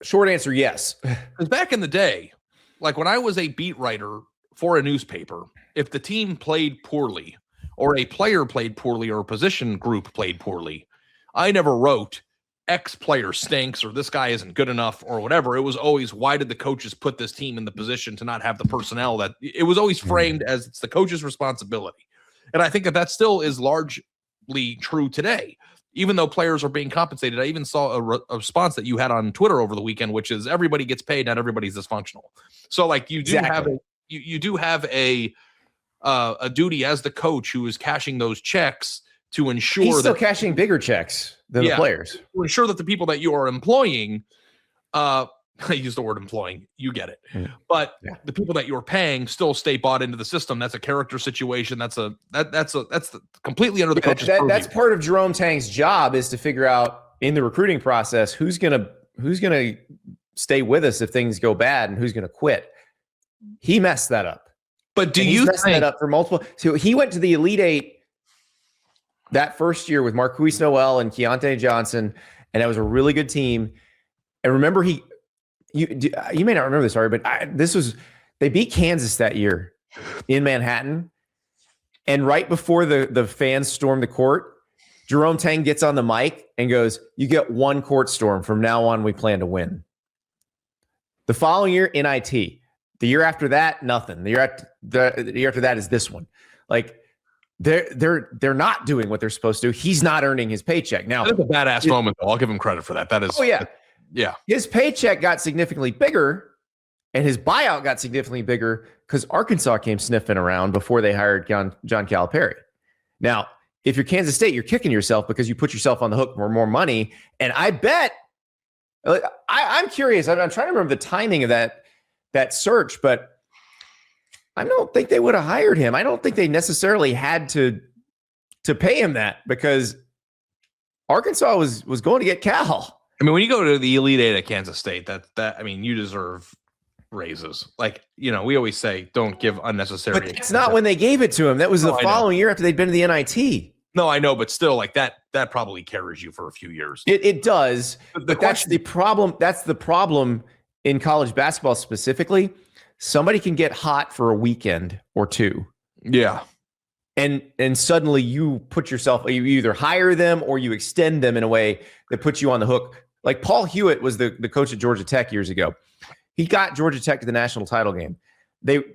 Short answer, yes. Because back in the day, like when I was a beat writer for a newspaper, if the team played poorly or a player played poorly or a position group played poorly, I never wrote X player stinks or this guy isn't good enough or whatever. It was always, why did the coaches put this team in the position to not have the personnel? That it was always framed as it's the coach's responsibility. And I think that still is largely true today, even though players are being compensated. I even saw a response that you had on Twitter over the weekend, which is everybody gets paid, not everybody's dysfunctional. So like you do have a duty as the coach who is cashing those checks to ensure he's still cashing bigger checks than the players, to ensure that the people that you are employing, I use the word employing, you get it. But the people that you're paying still stay bought into the system. That's a character situation. That's completely under the coach's purview. That's part of Jerome Tang's job, is to figure out in the recruiting process who's gonna stay with us if things go bad and who's gonna quit. He messed that up. But do you messed that up for multiple? So he went to the Elite Eight that first year with Marquise Noel and Keontae Johnson, and that was a really good team. And remember, you may not remember this, Ari, but they beat Kansas that year in Manhattan. And right before the fans stormed the court, Jerome Tang gets on the mic and goes, "You get one court storm. From now on, we plan to win." The following year, NIT. The year after that, nothing. The year after that is this one. Like, they're not doing what they're supposed to. He's not earning his paycheck. Now, that's a badass moment, though. I'll give him credit for that. That is. Oh, yeah. Yeah. His paycheck got significantly bigger and his buyout got significantly bigger because Arkansas came sniffing around before they hired John Calipari. Now, if you're Kansas State, you're kicking yourself because you put yourself on the hook for more money. And I bet, I'm curious. I'm trying to remember the timing of that search, but I don't think they would have hired him. I don't think they necessarily had to pay him that because Arkansas was going to get Cal. I mean, when you go to the Elite Eight at Kansas State, you deserve raises. Like, we always say, don't give unnecessary. But it's not when they gave it to him. That was the following year after they'd been to the NIT. No, I know, but still, like that probably carries you for a few years. It does. But that's the problem. That's the problem in college basketball specifically. Somebody can get hot for a weekend or two. Yeah. And suddenly you put yourself, you either hire them or you extend them in a way that puts you on the hook. Like Paul Hewitt was the coach at Georgia Tech years ago. He got Georgia Tech to the national title game.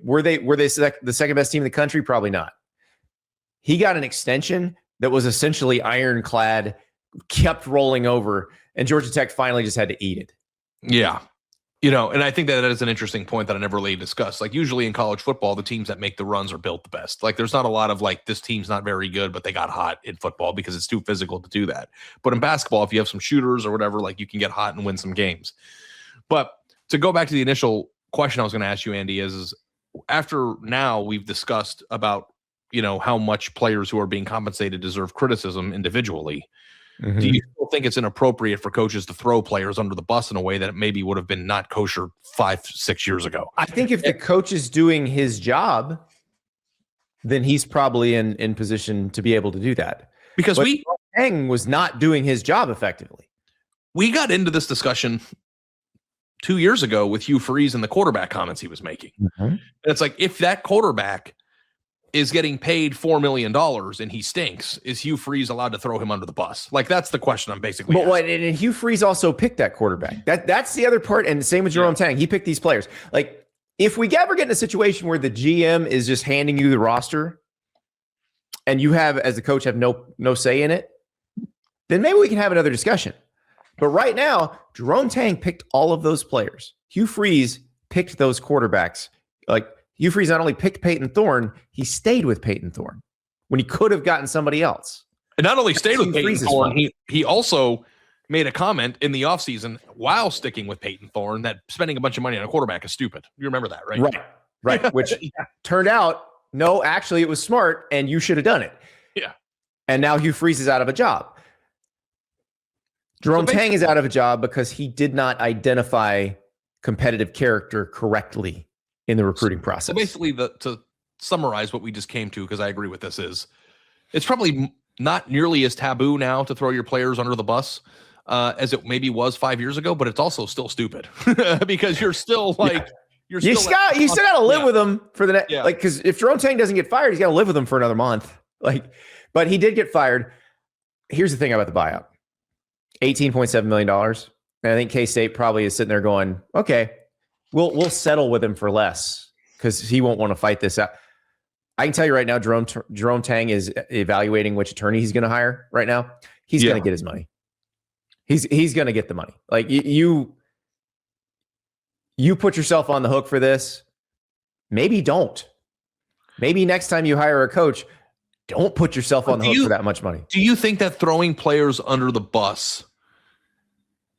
Were they the second best team in the country? Probably not. He got an extension that was essentially ironclad, kept rolling over, and Georgia Tech finally just had to eat it. Yeah. And I think that is an interesting point that I never really discussed. Like usually in college football, the teams that make the runs are built the best. Like there's not a lot of like, this team's not very good, but they got hot in football because it's too physical to do that. But in basketball, if you have some shooters or whatever, like you can get hot and win some games. But to go back to the initial question I was going to ask you, Andy, is after now we've discussed about how much players who are being compensated deserve criticism individually. Mm-hmm. Do you still think it's inappropriate for coaches to throw players under the bus in a way that maybe would have been not kosher 5-6 years ago? I think if the coach is doing his job, then he's probably in position to be able to do that. Because Tang was not doing his job effectively. We got into this discussion 2 years ago with Hugh Freeze and the quarterback comments he was making. Mm-hmm. And it's like, if that quarterback is getting paid $4 million and he stinks, is Hugh Freeze allowed to throw him under the bus? Like, that's the question I'm basically asking. But and Hugh Freeze also picked that quarterback. That's the other part. And same with Jerome Tang. He picked these players. Like, if we ever get in a situation where the GM is just handing you the roster and you have, as the coach, have no say in it, then maybe we can have another discussion. But right now, Jerome Tang picked all of those players. Hugh Freeze picked those quarterbacks. Like, Hugh Freeze not only picked Peyton Thorne, he stayed with Peyton Thorne when he could have gotten somebody else. And not only stayed with Peyton Thorne, he also made a comment in the offseason while sticking with Peyton Thorne that spending a bunch of money on a quarterback is stupid. You remember that, right? Right. Which turned out, no, actually it was smart and you should have done it. Yeah. And now Hugh Freeze is out of a job. Jerome Tang is out of a job because he did not identify competitive character correctly in the recruiting process. So basically, to summarize what we just came to, because I agree with this, is it's probably not nearly as taboo now to throw your players under the bus as it maybe was 5 years ago, but it's also still stupid because you're still like, you still got to live with them for the next, like, because if Jerome Tang doesn't get fired, he's got to live with them for another month. Like, but he did get fired. Here's the thing about the buyout. $18.7 million. And I think K-State probably is sitting there going, okay, we'll settle with him for less because he won't want to fight this out. I can tell you right now, Jerome Tang is evaluating which attorney he's going to hire right now. He's going to get his money. He's going to get the money. Like, you put yourself on the hook for this. Maybe don't. Maybe next time you hire a coach, don't put yourself on the hook for that much money. Do you think that throwing players under the bus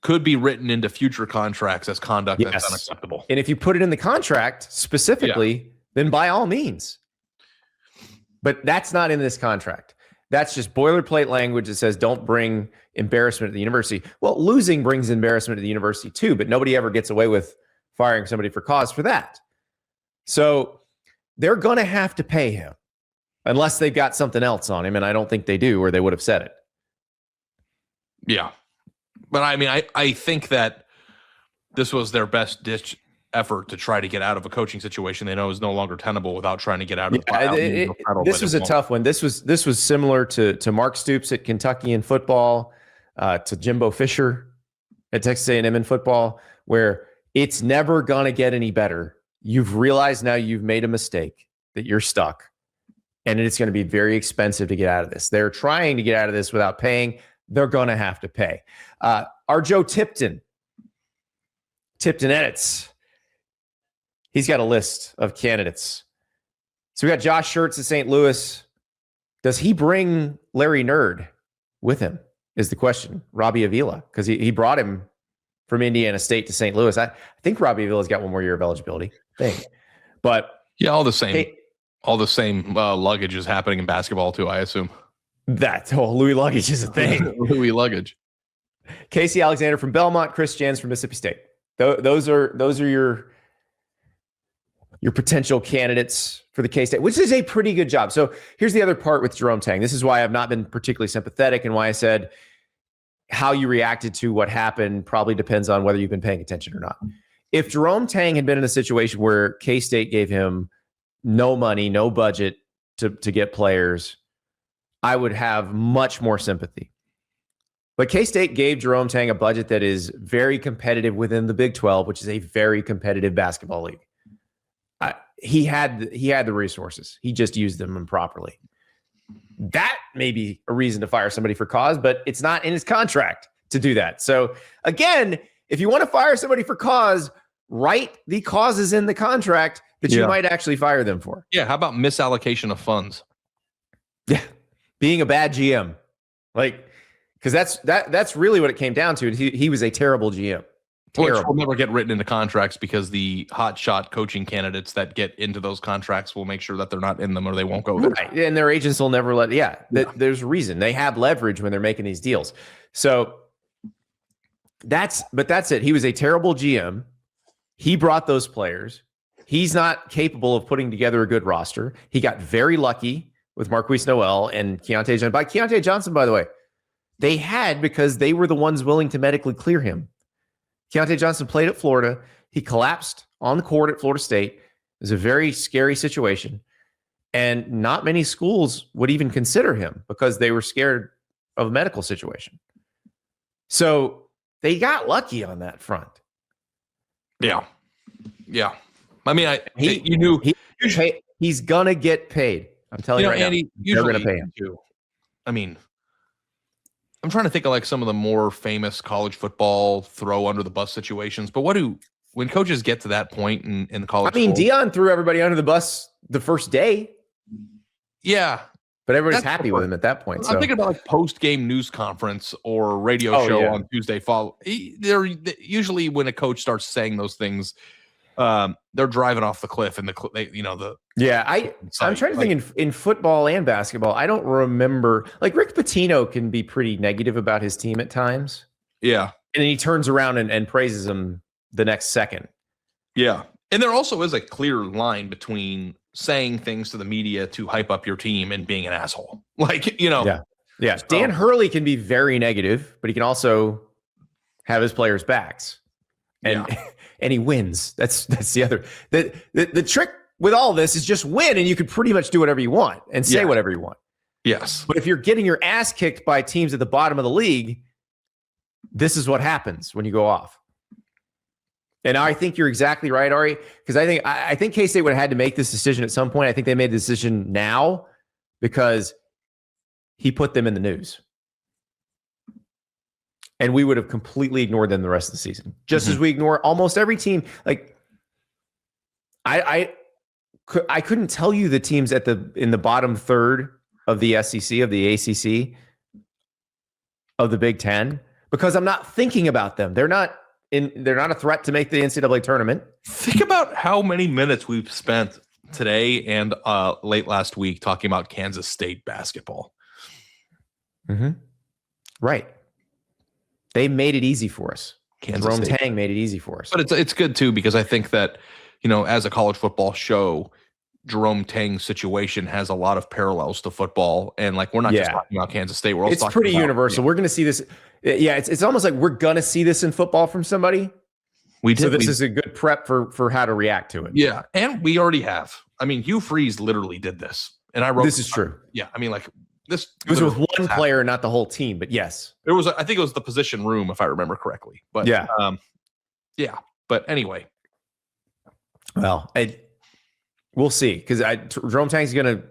could be written into future contracts as conduct that's unacceptable? And if you put it in the contract specifically, then by all means. But that's not in this contract. That's just boilerplate language that says don't bring embarrassment to the university. Well, losing brings embarrassment to the university too, but nobody ever gets away with firing somebody for cause for that. So they're going to have to pay him unless they've got something else on him, and I don't think they do, or they would have said it. Yeah. But I mean, I think that this was their best ditch effort to try to get out of a coaching situation they know is no longer tenable without trying to get out of the this was a tough one. This was similar to Mark Stoops at Kentucky in football, to Jimbo Fisher at Texas A&M in football, where it's never going to get any better. You've realized now you've made a mistake, that you're stuck, and it's going to be very expensive to get out of this. They're trying to get out of this without paying. They're going to have to pay. Our Joe Tipton edits. He's got a list of candidates. So we got Josh Schertz at St. Louis. Does he bring Larry Nerd with him is the question. Robbie Avila, because he brought him from Indiana State to St. Louis. I think Robbie Avila's got one more year of eligibility. But yeah, all the same luggage is happening in basketball too, I assume. Louis luggage is a thing. Louis luggage. Casey Alexander from Belmont, Chris Jans from Mississippi State. Those are your potential candidates for the K-State, which is a pretty good job. So here's the other part with Jerome Tang. This is why I've not been particularly sympathetic, and why I said how you reacted to what happened probably depends on whether you've been paying attention or not. If Jerome Tang had been in a situation where K-State gave him no money, no budget to get players, I would have much more sympathy. But K-State gave Jerome Tang a budget that is very competitive within the Big 12, which is a very competitive basketball league. He had the resources. He just used them improperly. That may be a reason to fire somebody for cause, but it's not in his contract to do that. So again, if you want to fire somebody for cause, write the causes in the contract that you might actually fire them for. Yeah. How about misallocation of funds? Yeah. Being a bad GM. Like, because that's really what it came down to. He was a terrible GM. Which Terrible. will never get written into contracts because the hot shot coaching candidates that get into those contracts will make sure that they're not in them or they won't go there. Right. And their agents will never let, there's a reason. They have leverage when they're making these deals. So that's it. He was a terrible GM. He brought those players. He's not capable of putting together a good roster. He got very lucky with Marquise Noel and Keontae Johnson. By Keontae Johnson, by the way, they had because they were the ones willing to medically clear him. Keontae Johnson played at Florida. He collapsed on the court at Florida State. It was a very scary situation. And not many schools would even consider him because they were scared of a medical situation. So they got lucky on that front. Yeah. Yeah. I mean, He's going to get paid. I'm telling you right Andy, now. They're going to pay him. I mean, I'm trying to think of like some of the more famous college football throw under the bus situations, but when coaches get to that point in college? I mean, Deion threw everybody under the bus the first day. Yeah. But everybody's happy with him at that point. I'm thinking about like post-game news conference or radio show on Tuesday. They're usually when a coach starts saying those things, they're driving off the cliff, and I'm trying to think in football and basketball. I don't remember. Like Rick Pitino can be pretty negative about his team at times. Yeah, and then he turns around and praises them the next second. Yeah, and there also is a clear line between saying things to the media to hype up your team and being an asshole. Yeah. So, Dan Hurley can be very negative, but he can also have his players' backs. And and he wins. That's the other. The trick with all this is just win, and you can pretty much do whatever you want and say whatever you want. Yes. But if you're getting your ass kicked by teams at the bottom of the league, this is what happens when you go off. And I think you're exactly right, Ari, because I think K-State would have had to make this decision at some point. I think they made the decision now because he put them in the news. And we would have completely ignored them the rest of the season. Just as we ignore almost every team. Like I couldn't tell you the teams in the bottom third of the SEC, of the ACC, of the Big Ten, because I'm not thinking about them. They're not a threat to make the NCAA tournament. Think about how many minutes we've spent today and late last week talking about Kansas State basketball. Mm-hmm. Right. They made it easy for us. Jerome Tang made it easy for us. But it's good too, because I think that, as a college football show, Jerome Tang's situation has a lot of parallels to football. And we're not just talking about Kansas State. We're also it's pretty universal. We're going to see this. Yeah. It's almost like we're going to see this in football from somebody. So this is a good prep for how to react to it. Yeah. And we already have. I mean, Hugh Freeze literally did this. And I wrote this is true. Yeah. I mean, this it was with one player, not the whole team, but yes. I think it was the position room, if I remember correctly. But But anyway. Well, we'll see, because Jerome Tang's going to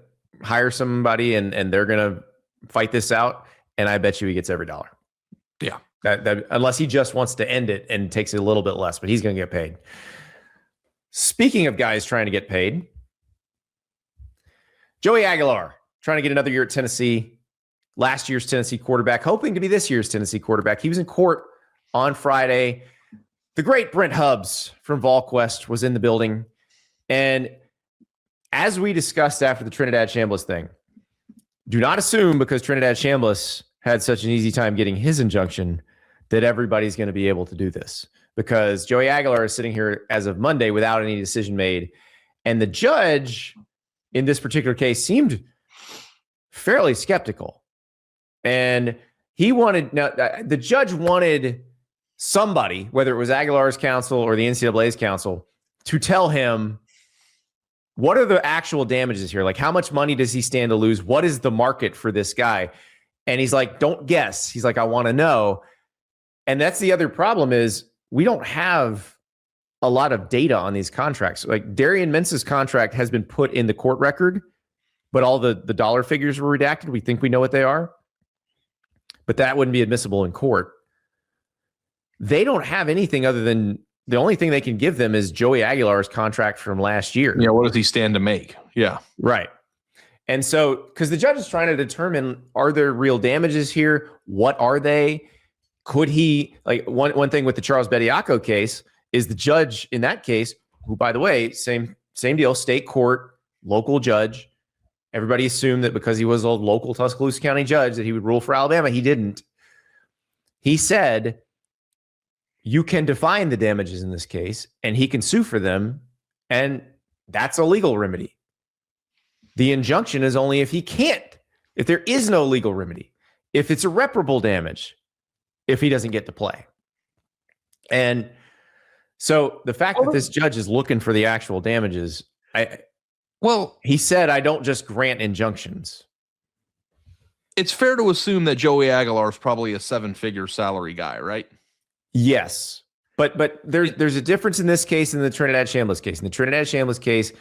hire somebody and they're going to fight this out. And I bet you he gets every dollar. Yeah. That unless he just wants to end it and takes a little bit less, but he's going to get paid. Speaking of guys trying to get paid, Joey Aguilar trying to get another year at Tennessee. Last year's Tennessee quarterback, hoping to be this year's Tennessee quarterback. He was in court on Friday. The great Brent Hubbs from VolQuest was in the building. And as we discussed after the Trinidad Chambliss thing, do not assume because Trinidad Chambliss had such an easy time getting his injunction that everybody's going to be able to do this, because Joey Aguilar is sitting here as of Monday without any decision made. And the judge in this particular case seemed fairly skeptical. And the judge wanted somebody, whether it was Aguilar's counsel or the NCAA's counsel, to tell him, what are the actual damages here? Like, how much money does he stand to lose? What is the market for this guy? And he's like, don't guess. He's like, I want to know. And that's the other problem, is we don't have a lot of data on these contracts. Like Darian Mintz's contract has been put in the court record, but all the dollar figures were redacted. We think we know what they are, but that wouldn't be admissible in court. They don't have anything other than the only thing they can give them is Joey Aguilar's contract from last year. Yeah. What does he stand to make? Yeah. Right. And so, because the judge is trying to determine, are there real damages here? What are they? could he, like, one thing with the Charles Bediako case is the judge in that case, who, by the way, same deal, state court, local judge. Everybody assumed that because he was a local Tuscaloosa County judge that he would rule for Alabama. He didn't. He said, you can define the damages in this case, and he can sue for them, and that's a legal remedy. The injunction is only if he can't, if there is no legal remedy, if it's irreparable damage, if he doesn't get to play. And so the fact that this judge is looking for the actual damages, he said, I don't just grant injunctions. It's fair to assume that Joey Aguilar is probably a 7-figure salary guy, right? Yes. But there's a difference in this case and the Trinidad Chambliss case. In the Trinidad Chambliss case,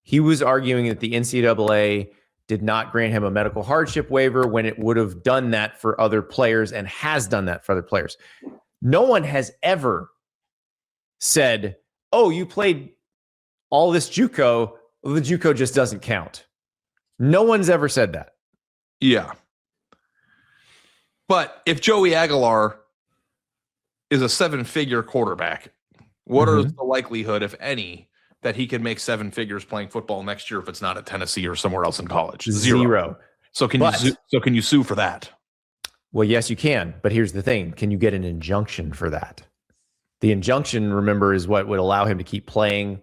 he was arguing that the NCAA did not grant him a medical hardship waiver when it would have done that for other players and has done that for other players. No one has ever said, oh, you played all this JUCO, well, the JUCO just doesn't count. No one's ever said that. Yeah. But if Joey Aguilar is a 7-figure quarterback, what are the likelihood, if any, that he can make 7 figures playing football next year if it's not at Tennessee or somewhere else in college? Zero. So can you sue for that? Well, yes, you can. But here's the thing. Can you get an injunction for that? The injunction, remember, is what would allow him to keep playing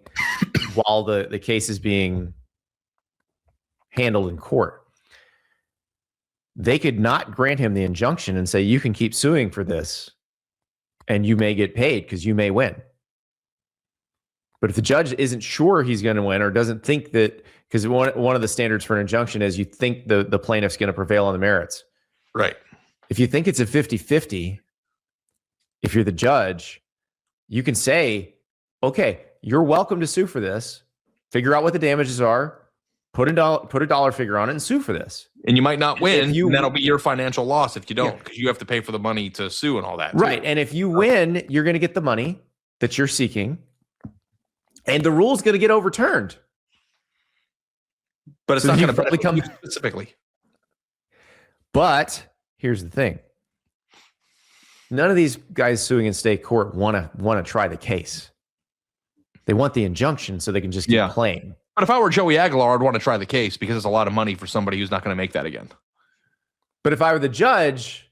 while the case is being handled in court. They could not grant him the injunction and say, you can keep suing for this and you may get paid because you may win. But if the judge isn't sure he's going to win or doesn't think that, because one of the standards for an injunction is you think the plaintiff's going to prevail on the merits. Right. If you think it's a 50-50, if you're the judge, you can say, okay, you're welcome to sue for this. Figure out what the damages are. Put a dollar figure on it and sue for this. And you might not win, and that'll be your financial loss if you don't, because you have to pay for the money to sue and all that. Right. Too. And if you win, you're going to get the money that you're seeking, and the rule's going to get overturned. But it's not going to probably come specifically. But here's the thing. None of these guys suing in state court want to try the case. They want the injunction so they can just keep playing. But if I were Joey Aguilar, I'd want to try the case because it's a lot of money for somebody who's not going to make that again. But if I were the judge,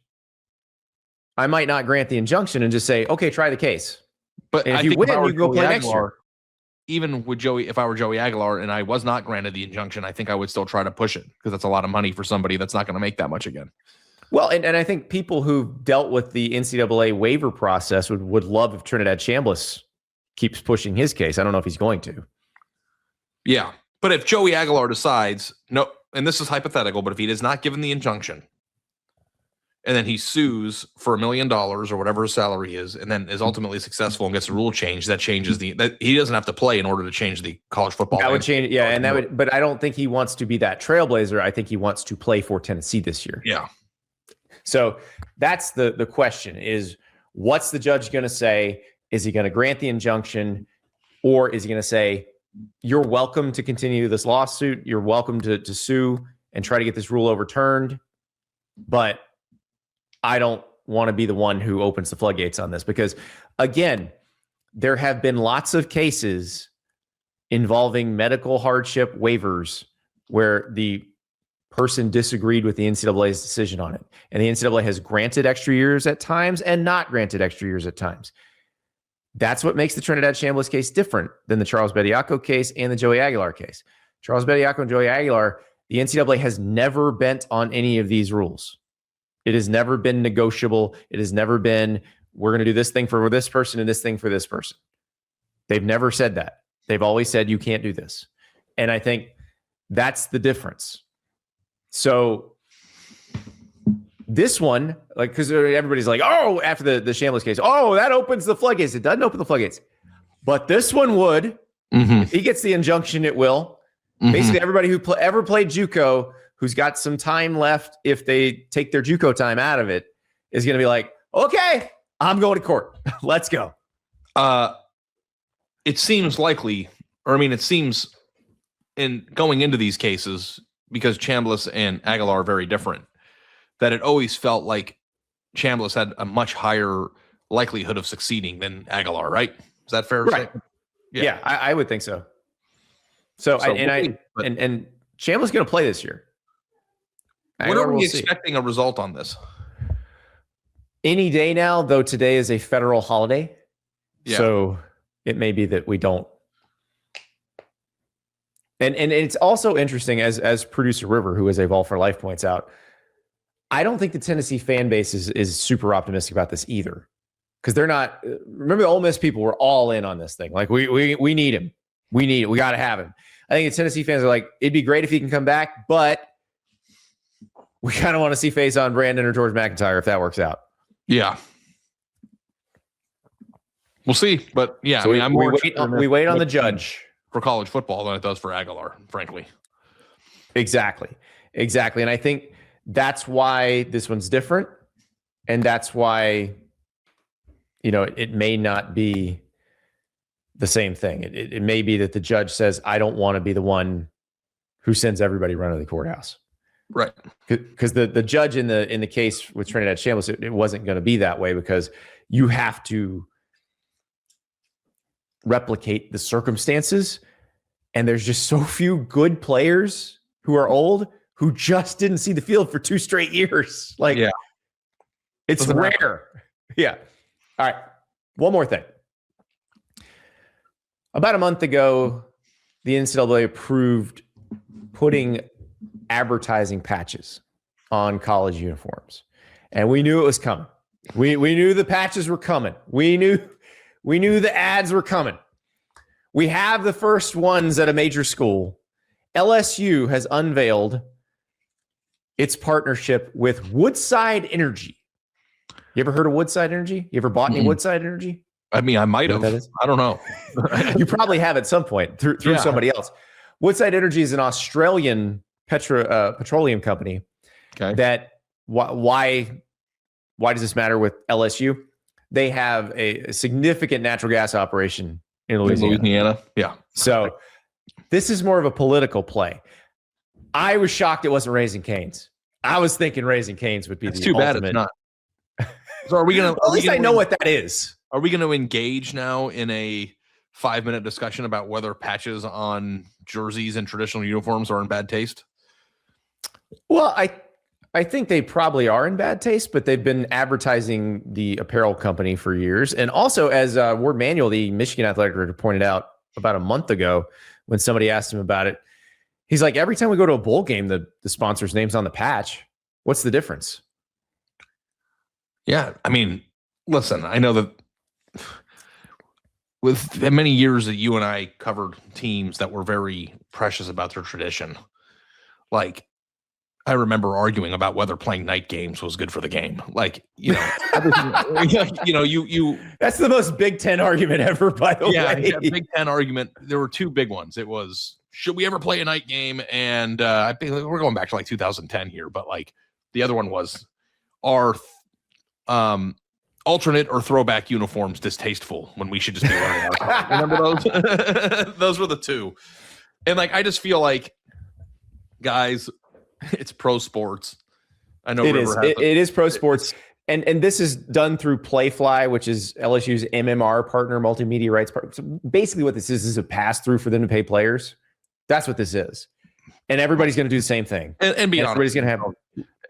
I might not grant the injunction and just say, okay, try the case. But and if you win, you go play next year. Even with Joey, if I were Joey Aguilar and I was not granted the injunction, I think I would still try to push it because that's a lot of money for somebody that's not going to make that much again. Well, and I think people who've dealt with the NCAA waiver process would love if Trinidad Chambliss keeps pushing his case. I don't know if he's going to. Yeah. But if Joey Aguilar decides, no, and this is hypothetical, but if he is not given the injunction and then he sues for $1 million or whatever his salary is, and then is ultimately successful and gets the rule changed, that changes that he doesn't have to play in order to change the college football. That would change. Yeah. And that would, but I don't think he wants to be that trailblazer. I think he wants to play for Tennessee this year. Yeah. So that's the question is, what's the judge going to say? Is he going to grant the injunction, or is he going to say, you're welcome to continue this lawsuit. You're welcome to sue and try to get this rule overturned. But I don't want to be the one who opens the floodgates on this because, again, there have been lots of cases involving medical hardship waivers where the person disagreed with the NCAA's decision on it. And the NCAA has granted extra years at times and not granted extra years at times. That's what makes the Trinidad Chambliss case different than the Charles Bediako case and the Joey Aguilar case. Charles Bediako and Joey Aguilar, the NCAA has never bent on any of these rules. It has never been negotiable. It has never been, we're going to do this thing for this person and this thing for this person. They've never said that. They've always said, you can't do this. And I think that's the difference. So this one, like, because everybody's like, oh, after the Chambliss case, oh, that opens the floodgates. It doesn't open the floodgates. But this one would. Mm-hmm. If he gets the injunction, it will. Mm-hmm. Basically, everybody who ever played JUCO, who's got some time left, if they take their JUCO time out of it, is going to be like, okay, I'm going to court. Let's go. It seems likely, or I mean, it seems in going into these cases, because Chambliss and Aguilar are very different, that it always felt like Chambliss had a much higher likelihood of succeeding than Aguilar, right? Is that fair to Right. say? Yeah, I would think so. And Chambliss is going to play this year. When are we expecting a result on this? Any day now, though today is a federal holiday. Yeah. So it may be that we don't. And it's also interesting, as producer River, who is a Vol for Life, points out, I don't think the Tennessee fan base is super optimistic about this either. Because they're not. Remember, the Ole Miss people were all in on this thing. Like, we need him. We got to have him. I think the Tennessee fans are like, it'd be great if he can come back, but we kind of want to see face on Brandon or George McIntyre if that works out. Yeah. We'll see. But yeah, So we wait on the judge for college football than it does for Aguilar, frankly. Exactly. And I think that's why this one's different. And that's why, it may not be the same thing. It may be that the judge says, I don't want to be the one who sends everybody running to the courthouse. Right. Because the judge in the case with Trinidad Chambliss, it wasn't going to be that way, because you have to replicate the circumstances. And there's just so few good players who are old who just didn't see the field for 2 straight years. Like, yeah, it's rare. Yeah. All right. One more thing. About a month ago, the NCAA approved putting advertising patches on college uniforms. And we knew it was coming. We knew the patches were coming. We knew the ads were coming. We have the first ones at a major school. LSU has unveiled its partnership with Woodside Energy. You ever heard of Woodside Energy? You ever bought any Woodside Energy? I mean, I might have. I don't know. You probably have at some point through somebody else. Woodside Energy is an Australian petroleum company. Okay. That why does this matter with LSU? They have a significant natural gas operation in Louisiana. Yeah. So this is more of a political play. I was shocked it wasn't Raising Cane's. I was thinking Raising Cane's would be It's the too bad ultimate. it's not. So are we gonna? At least I know what that is. Are we going to engage now in a 5-minute discussion about whether patches on jerseys and traditional uniforms are in bad taste? Well, I think they probably are in bad taste, but they've been advertising the apparel company for years. And also, as Ward Manuel, the Michigan athletic director, pointed out about a month ago when somebody asked him about it, he's like, every time we go to a bowl game, the sponsor's name's on the patch. What's the difference? Yeah, I mean, listen, I know that with the many years that you and I covered teams that were very precious about their tradition, like, I remember arguing about whether playing night games was good for the game. Like, everything, That's the most Big Ten argument ever, by the way. Yeah, Big Ten argument. There were 2 big ones. It was, should we ever play a night game? And I think we're going back to like 2010 here, but like the other one was, are alternate or throwback uniforms distasteful when we should just be wearing our Remember those? Those were the 2. And like, I just feel like, guys, it's pro sports. I know it is pro sports. And this is done through Playfly, which is LSU's MMR partner, multimedia rights partner. So basically what this is a pass through for them to pay players. That's what this is. And everybody's going to do the same thing. And be honest, everybody's going to have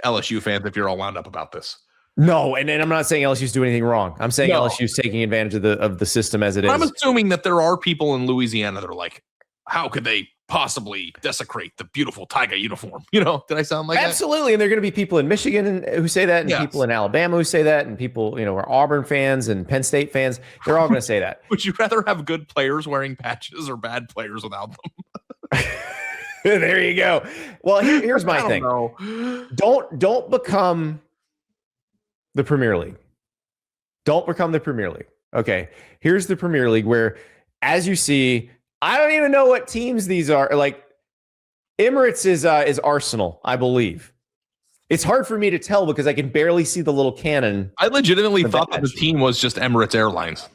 LSU fans if you're all wound up about this. No, and I'm not saying LSU's doing anything wrong. I'm saying LSU's taking advantage of the system as it is. I'm assuming that there are people in Louisiana that are like, how could they possibly desecrate the beautiful Tiger uniform? Did I sound like Absolutely. that? And there are going to be people in Michigan who say that, and people in Alabama who say that, and people, are Auburn fans and Penn State fans. They're all going to say that. Would you rather have good players wearing patches or bad players without them? There you go. Well, here's my thing. Don't become the Premier League. Don't become the Premier League. Okay. Here's the Premier League where, as you see, I don't even know what teams these are. Like, Emirates is Arsenal, I believe. It's hard for me to tell because I can barely see the little cannon. I legitimately thought that the team was just Emirates Airlines.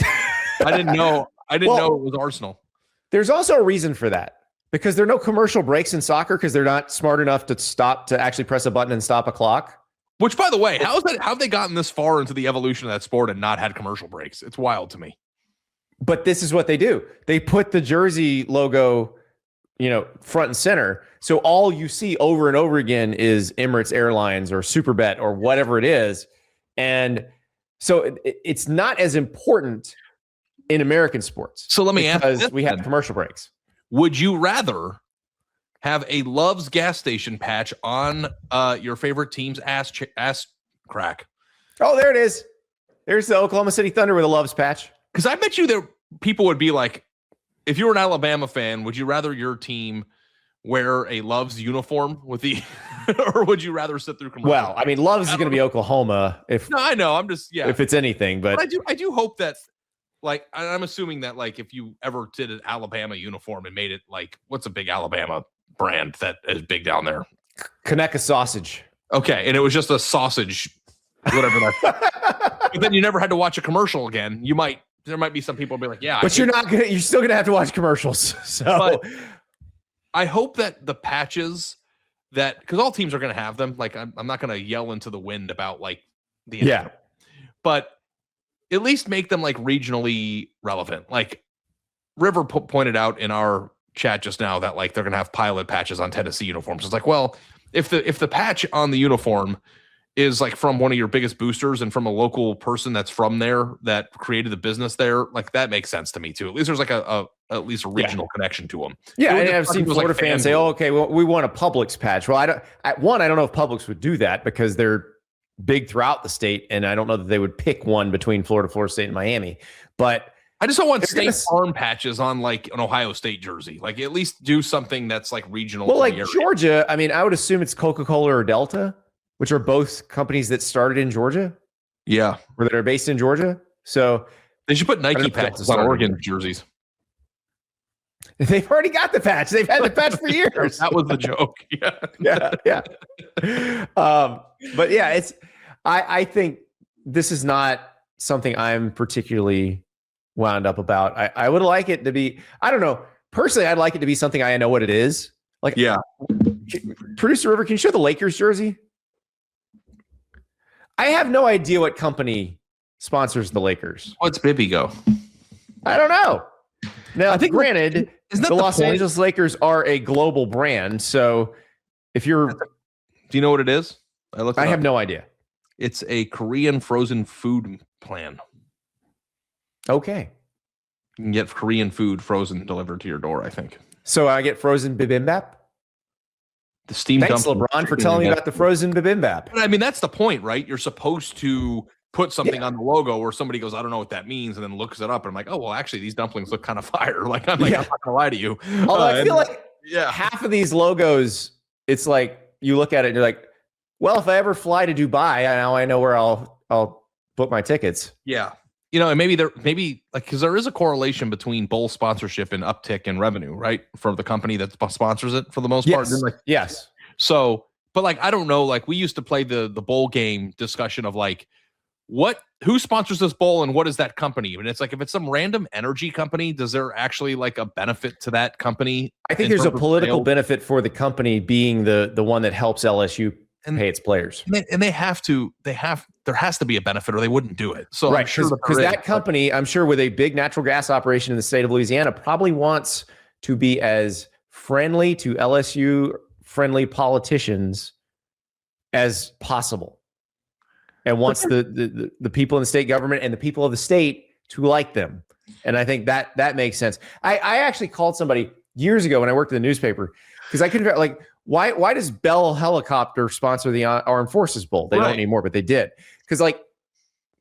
I didn't know. It was Arsenal. There's also a reason for that, because there are no commercial breaks in soccer because they're not smart enough to actually press a button and stop a clock. Which, by the way, how have they gotten this far into the evolution of that sport and not had commercial breaks? It's wild to me. But this is what they do. They put the jersey logo, front and center. So all you see over and over again is Emirates Airlines or Superbet or whatever it is. And so it's not as important in American sports. So let me ask you because we have commercial breaks. Would you rather have a Love's gas station patch on your favorite team's ass crack? Oh, there it is. There's the Oklahoma City Thunder with a Love's patch. Because I bet you people would be like, if you were an Alabama fan, would you rather your team wear a Love's uniform with the, or would you rather sit through commercial? Well, I mean, Love's is going to be Oklahoma if I know. I'm just if it's anything, but I do hope that, like, I'm assuming that, like, if you ever did an Alabama uniform and made it like, what's a big Alabama brand that is big down there? Conecuh sausage. Okay, and it was just a sausage, whatever that. But then you never had to watch a commercial again. There might be some people who be like, yeah, but you're still gonna have to watch commercials. So but I hope that the patches because all teams are gonna have them. Like, I'm not gonna yell into the wind about like the yeah, but at least make them like regionally relevant. Like River pointed out in our chat just now that like they're gonna have pilot patches on Tennessee uniforms. It's like, well, if the patch on the uniform is like from one of your biggest boosters and from a local person that's from there that created the business there, like that makes sense to me too. At least there's like at least a regional connection to them. Yeah, and I've seen Florida fans say, "Oh, okay, well, we want a Publix patch." Well, I don't know if Publix would do that because they're big throughout the state, and I don't know that they would pick one between Florida State, and Miami. But I just don't want State Farm patches on like an Ohio State jersey. Like, at least do something that's like regional. Well, like Georgia, I mean, I would assume it's Coca-Cola or Delta, which are both companies that started in Georgia. Yeah. Or that are based in Georgia. So they should put Nike patches on Oregon jerseys. They've already got the patch. They've had the patch for years. That was the joke. Yeah. Yeah. But yeah, I think this is not something I'm particularly wound up about. I would like it to be, I don't know. Personally, I'd like it to be something I know what it is. Like, yeah. Producer River, can you show the Lakers jersey? I have no idea what company sponsors the Lakers. What's Bibby go? I don't know. Now, I think, granted, the Los point? Angeles Lakers are a global brand. So if you're... Do you know what it is? I have no idea. It's a Korean frozen food plan. Okay. You can get Korean food frozen delivered to your door, I think. So I get frozen bibimbap? The steam Thanks, LeBron, for telling me about the frozen bibimbap. But I mean, that's the point, right? You're supposed to put something on the logo where somebody goes, I don't know what that means, and then looks it up. And I'm like, oh, well, actually, these dumplings look kind of fire. Like, I'm not gonna lie to you. Although I feel like half of these logos, it's like you look at it and you're like, well, if I ever fly to Dubai, now I know where I'll book my tickets. Yeah. And maybe because there is a correlation between bowl sponsorship and uptick in revenue, right? For the company that sponsors it for the most part. Yes. So, but like, I don't know, like we used to play the bowl game discussion of like, who sponsors this bowl and what is that company? And it's like, if it's some random energy company, does there actually like a benefit to that company? I think there's a political benefit for the company being the one that helps LSU pay its players. And there has to be a benefit or they wouldn't do it. So right, I'm sure because that company, I'm sure with a big natural gas operation in the state of Louisiana, probably wants to be as friendly to LSU friendly politicians as possible. And wants the people in the state government and the people of the state to like them. And I think that makes sense. I actually called somebody years ago when I worked in the newspaper because I couldn't like, why does Bell Helicopter sponsor the Armed Forces Bowl? They don't anymore, but they did. Because like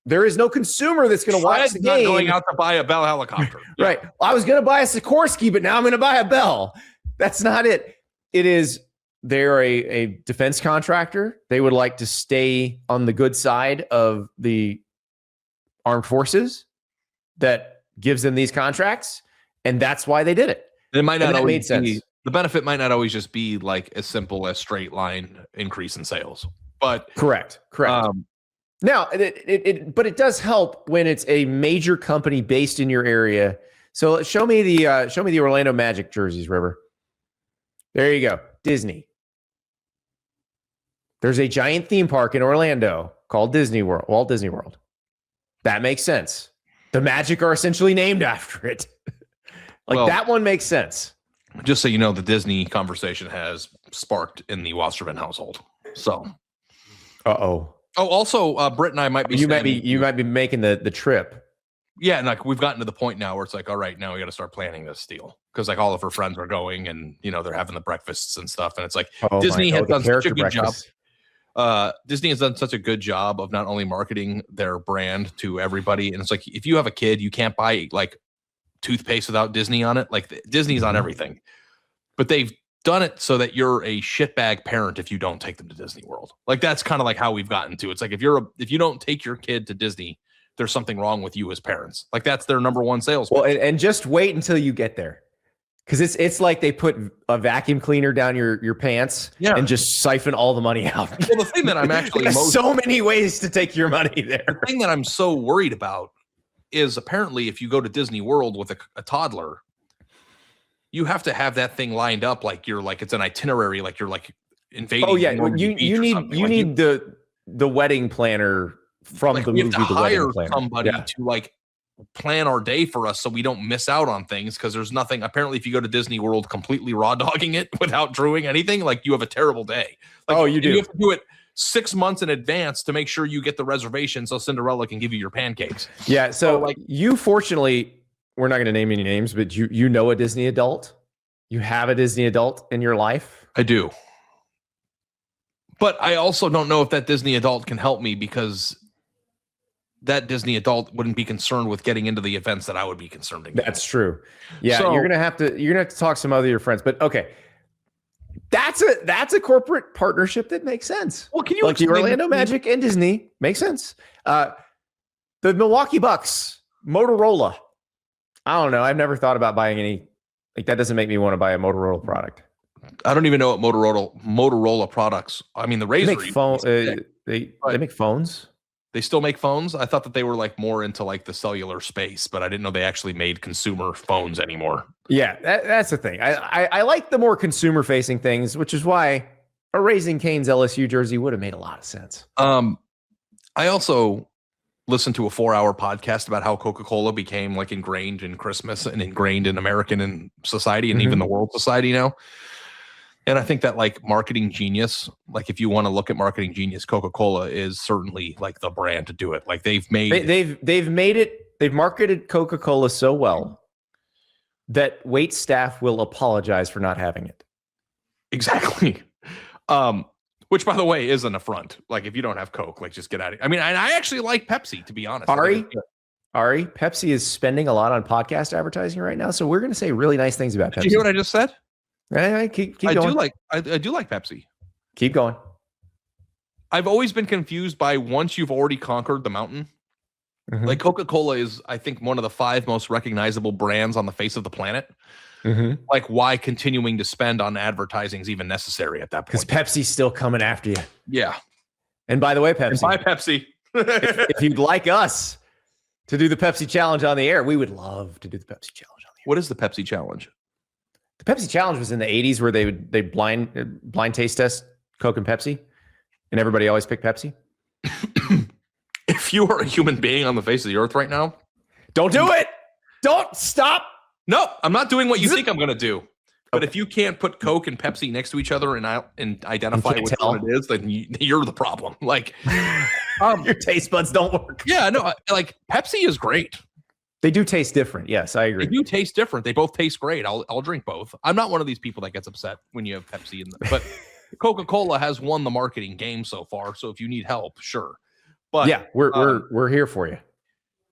there is no consumer that's going to watch the game. Not going out to buy a Bell helicopter. Right. Well, I was going to buy a Sikorsky, but now I'm going to buy a Bell. That's not it. It is they're a defense contractor. They would like to stay on the good side of the armed forces that gives them these contracts. And that's why they did it. It might not always made sense. The benefit might not always just be like as simple as straight line increase in sales, but correct. Now, but it does help when it's a major company based in your area. So show me the Orlando Magic jerseys, River. There you go, Disney. There's a giant theme park in Orlando called Walt Disney World. That makes sense. The Magic are essentially named after it. That one makes sense. Just so you know, the Disney conversation has sparked in the Wasserman household. So, oh. Also, Britt and I might be. You might be making the trip. Yeah, and like we've gotten to the point now where it's like, all right, now we got to start planning this deal because like all of her friends are going, and they're having the breakfasts and stuff, and it's like Disney has done such a good job. Disney has done such a good job of not only marketing their brand to everybody, and it's like if you have a kid, you can't buy like toothpaste without Disney on it. Like Disney's on everything, but they've done it so that you're a shitbag parent if you don't take them to Disney World. Like that's kind of like how we've gotten to. It's like if you don't take your kid to Disney, there's something wrong with you as parents. Like that's their number one sales. Well, and just wait until you get there. Because it's like they put a vacuum cleaner down your pants and just siphon all the money out. Well, the thing that I'm actually There's so many ways to take your money there. The thing that I'm so worried about is apparently if you go to Disney World with a toddler, you have to have that thing lined up like it's an itinerary, like you're like invading. Oh yeah, you need the wedding planner from the movie. We have to hire somebody to like plan our day for us so we don't miss out on things because there's nothing. Apparently, if you go to Disney World completely raw dogging it without doing anything, like you have a terrible day. Like, you do. You have to do it 6 months in advance to make sure you get the reservation so Cinderella can give you your pancakes. Yeah. So you fortunately, we're not going to name any names, but you know a Disney adult. You have a Disney adult in your life. I do. But I also don't know if that Disney adult can help me because that Disney adult wouldn't be concerned with getting into the events that I would be concerned in. That's true. Yeah, so, you're gonna have to talk to some other of your friends. But okay, that's a corporate partnership that makes sense. Well, can you like the Orlando Magic and Disney makes sense? The Milwaukee Bucks, Motorola. I don't know. I've never thought about buying any. Like that doesn't make me want to buy a Motorola product. I don't even know what Motorola products. I mean, the Razr. They make phones. They still make phones. I thought that they were like more into like the cellular space, but I didn't know they actually made consumer phones anymore. Yeah, that's the thing. I like the more consumer facing things, which is why a Raising Cane's LSU jersey would have made a lot of sense. I also listened to a 4-hour podcast about how Coca-Cola became like ingrained in Christmas and ingrained in American society and even the world society now. And I think that like marketing genius, like if you want to look at marketing genius, Coca-Cola is certainly like the brand to do it. Like they've marketed Coca-Cola so well that wait staff will apologize for not having it. Exactly. Which by the way is an affront. Like if you don't have Coke, like just get out of it. I mean, I actually like Pepsi, to be honest. Ari, Pepsi is spending a lot on podcast advertising right now. So we're going to say really nice things about Pepsi. Did you hear what I just said? Keep going. I do like Pepsi. Keep going. I've always been confused by once you've already conquered the mountain. Like Coca-Cola is, I think, one of the 5 most recognizable brands on the face of the planet. Like why continuing to spend on advertising is even necessary at that point? Because Pepsi's still coming after you. Yeah. And by the way, Pepsi. And buy Pepsi. if you'd like us to do the Pepsi challenge on the air, we would love to do the Pepsi challenge on the air. What is the Pepsi challenge? The Pepsi challenge was in the 80s where they blind taste test Coke and Pepsi, and everybody always picked Pepsi. If you are a human being on the face of the earth right now, don't do it. Don't stop. No, I'm not doing what you think I'm going to do. But if you can't put Coke and Pepsi next to each other and identify which one it is, then you're the problem. Like your taste buds don't work. Yeah, no, like Pepsi is great. They do taste different. Yes, I agree. They do taste different. They both taste great. I'll drink both. I'm not one of these people that gets upset when you have Pepsi in them. But Coca-Cola has won the marketing game so far. So if you need help, sure. But yeah, we're here for you.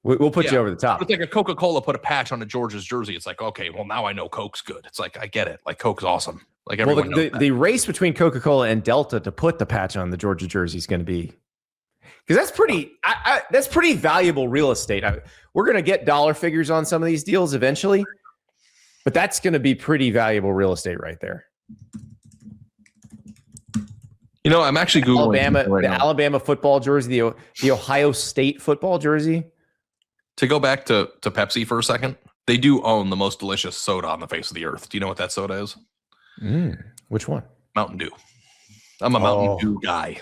We'll put you over the top. It's like a Coca-Cola put a patch on a George's jersey. It's like, okay, well now I know Coke's good. It's like I get it. Like Coke's awesome. Like everyone knows the race between Coca-Cola and Delta to put the patch on the Georgia jersey is going to be, because that's pretty. That's pretty valuable real estate. We're going to get dollar figures on some of these deals eventually, but that's going to be pretty valuable real estate right there. You know, I'm actually Googling Alabama football jersey, the Ohio State football jersey. To go back to Pepsi for a second, they do own the most delicious soda on the face of the earth. Do you know what that soda is? Which one? Mountain Dew. I'm a Mountain Dew guy.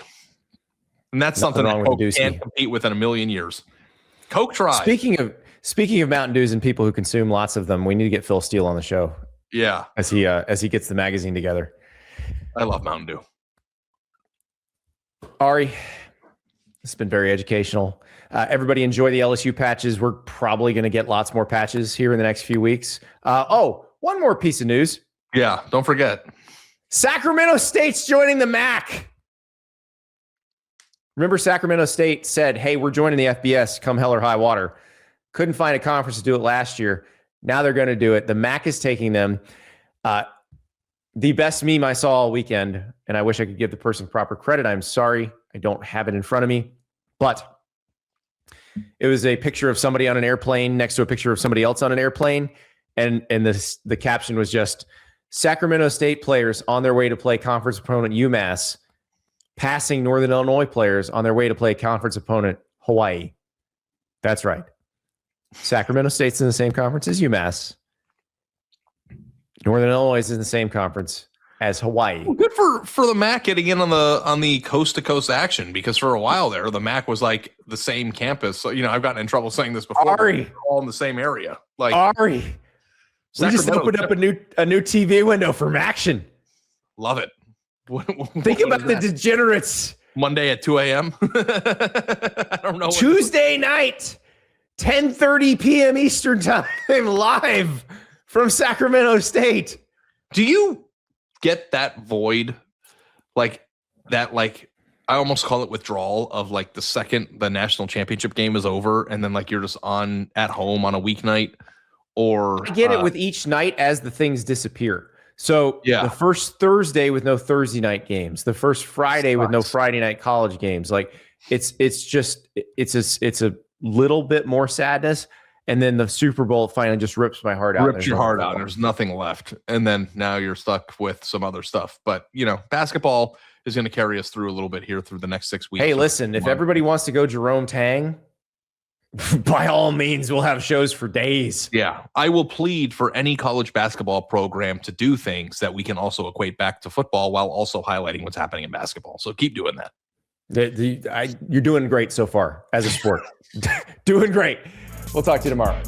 And that's Nothing something wrong that with Coke Deucey. can't compete with in a million years. Coke try. Speaking of Mountain Dews and people who consume lots of them, we need to get Phil Steele on the show. Yeah. As he gets the magazine together. I love Mountain Dew. Ari, it's been very educational. Everybody enjoy the LSU patches. We're probably going to get lots more patches here in the next few weeks. One more piece of news. Yeah, don't forget. Sacramento State's joining the MAC. Remember, Sacramento State said, hey, we're joining the FBS, come hell or high water. Couldn't find a conference to do it last year. Now they're going to do it. The MAC is taking them. The best meme I saw all weekend, and I wish I could give the person proper credit. I'm sorry, I don't have it in front of me. But it was a picture of somebody on an airplane next to a picture of somebody else on an airplane. And the caption was just, Sacramento State players on their way to play conference opponent UMass, passing Northern Illinois players on their way to play conference opponent Hawaii. That's right. Sacramento State's in the same conference as UMass. Northern Illinois is in the same conference as Hawaii. Well, good for the MAC getting in on the coast to coast action, because for a while there, the MAC was like the same campus. So, I've gotten in trouble saying this before. Ari, all in the same area. Like Ari, we just opened up a new TV window for action. Love it. Think about the degenerates. Monday at 2 a.m. I don't know. Tuesday night, 10:30 p.m. Eastern time, live from Sacramento State. Do you get that void? Like that, like I almost call it withdrawal of like the second the national championship game is over and then like you're just on at home on a weeknight, or I get it with each night as the things disappear. So yeah, the first Thursday with no Thursday night games, the first Friday with no Friday night college games. Like it's a little bit more sadness. And then the Super Bowl finally just rips my heart out. Rips your heart out. And there's nothing left. And then now you're stuck with some other stuff. But, basketball is going to carry us through a little bit here through the next 6 weeks. Hey, listen, if everybody wants to go Jerome Tang, by all means, we'll have shows for days. Yeah. I will plead for any college basketball program to do things that we can also equate back to football while also highlighting what's happening in basketball. So keep doing that. You're doing great so far as a sport. Doing great. We'll talk to you tomorrow.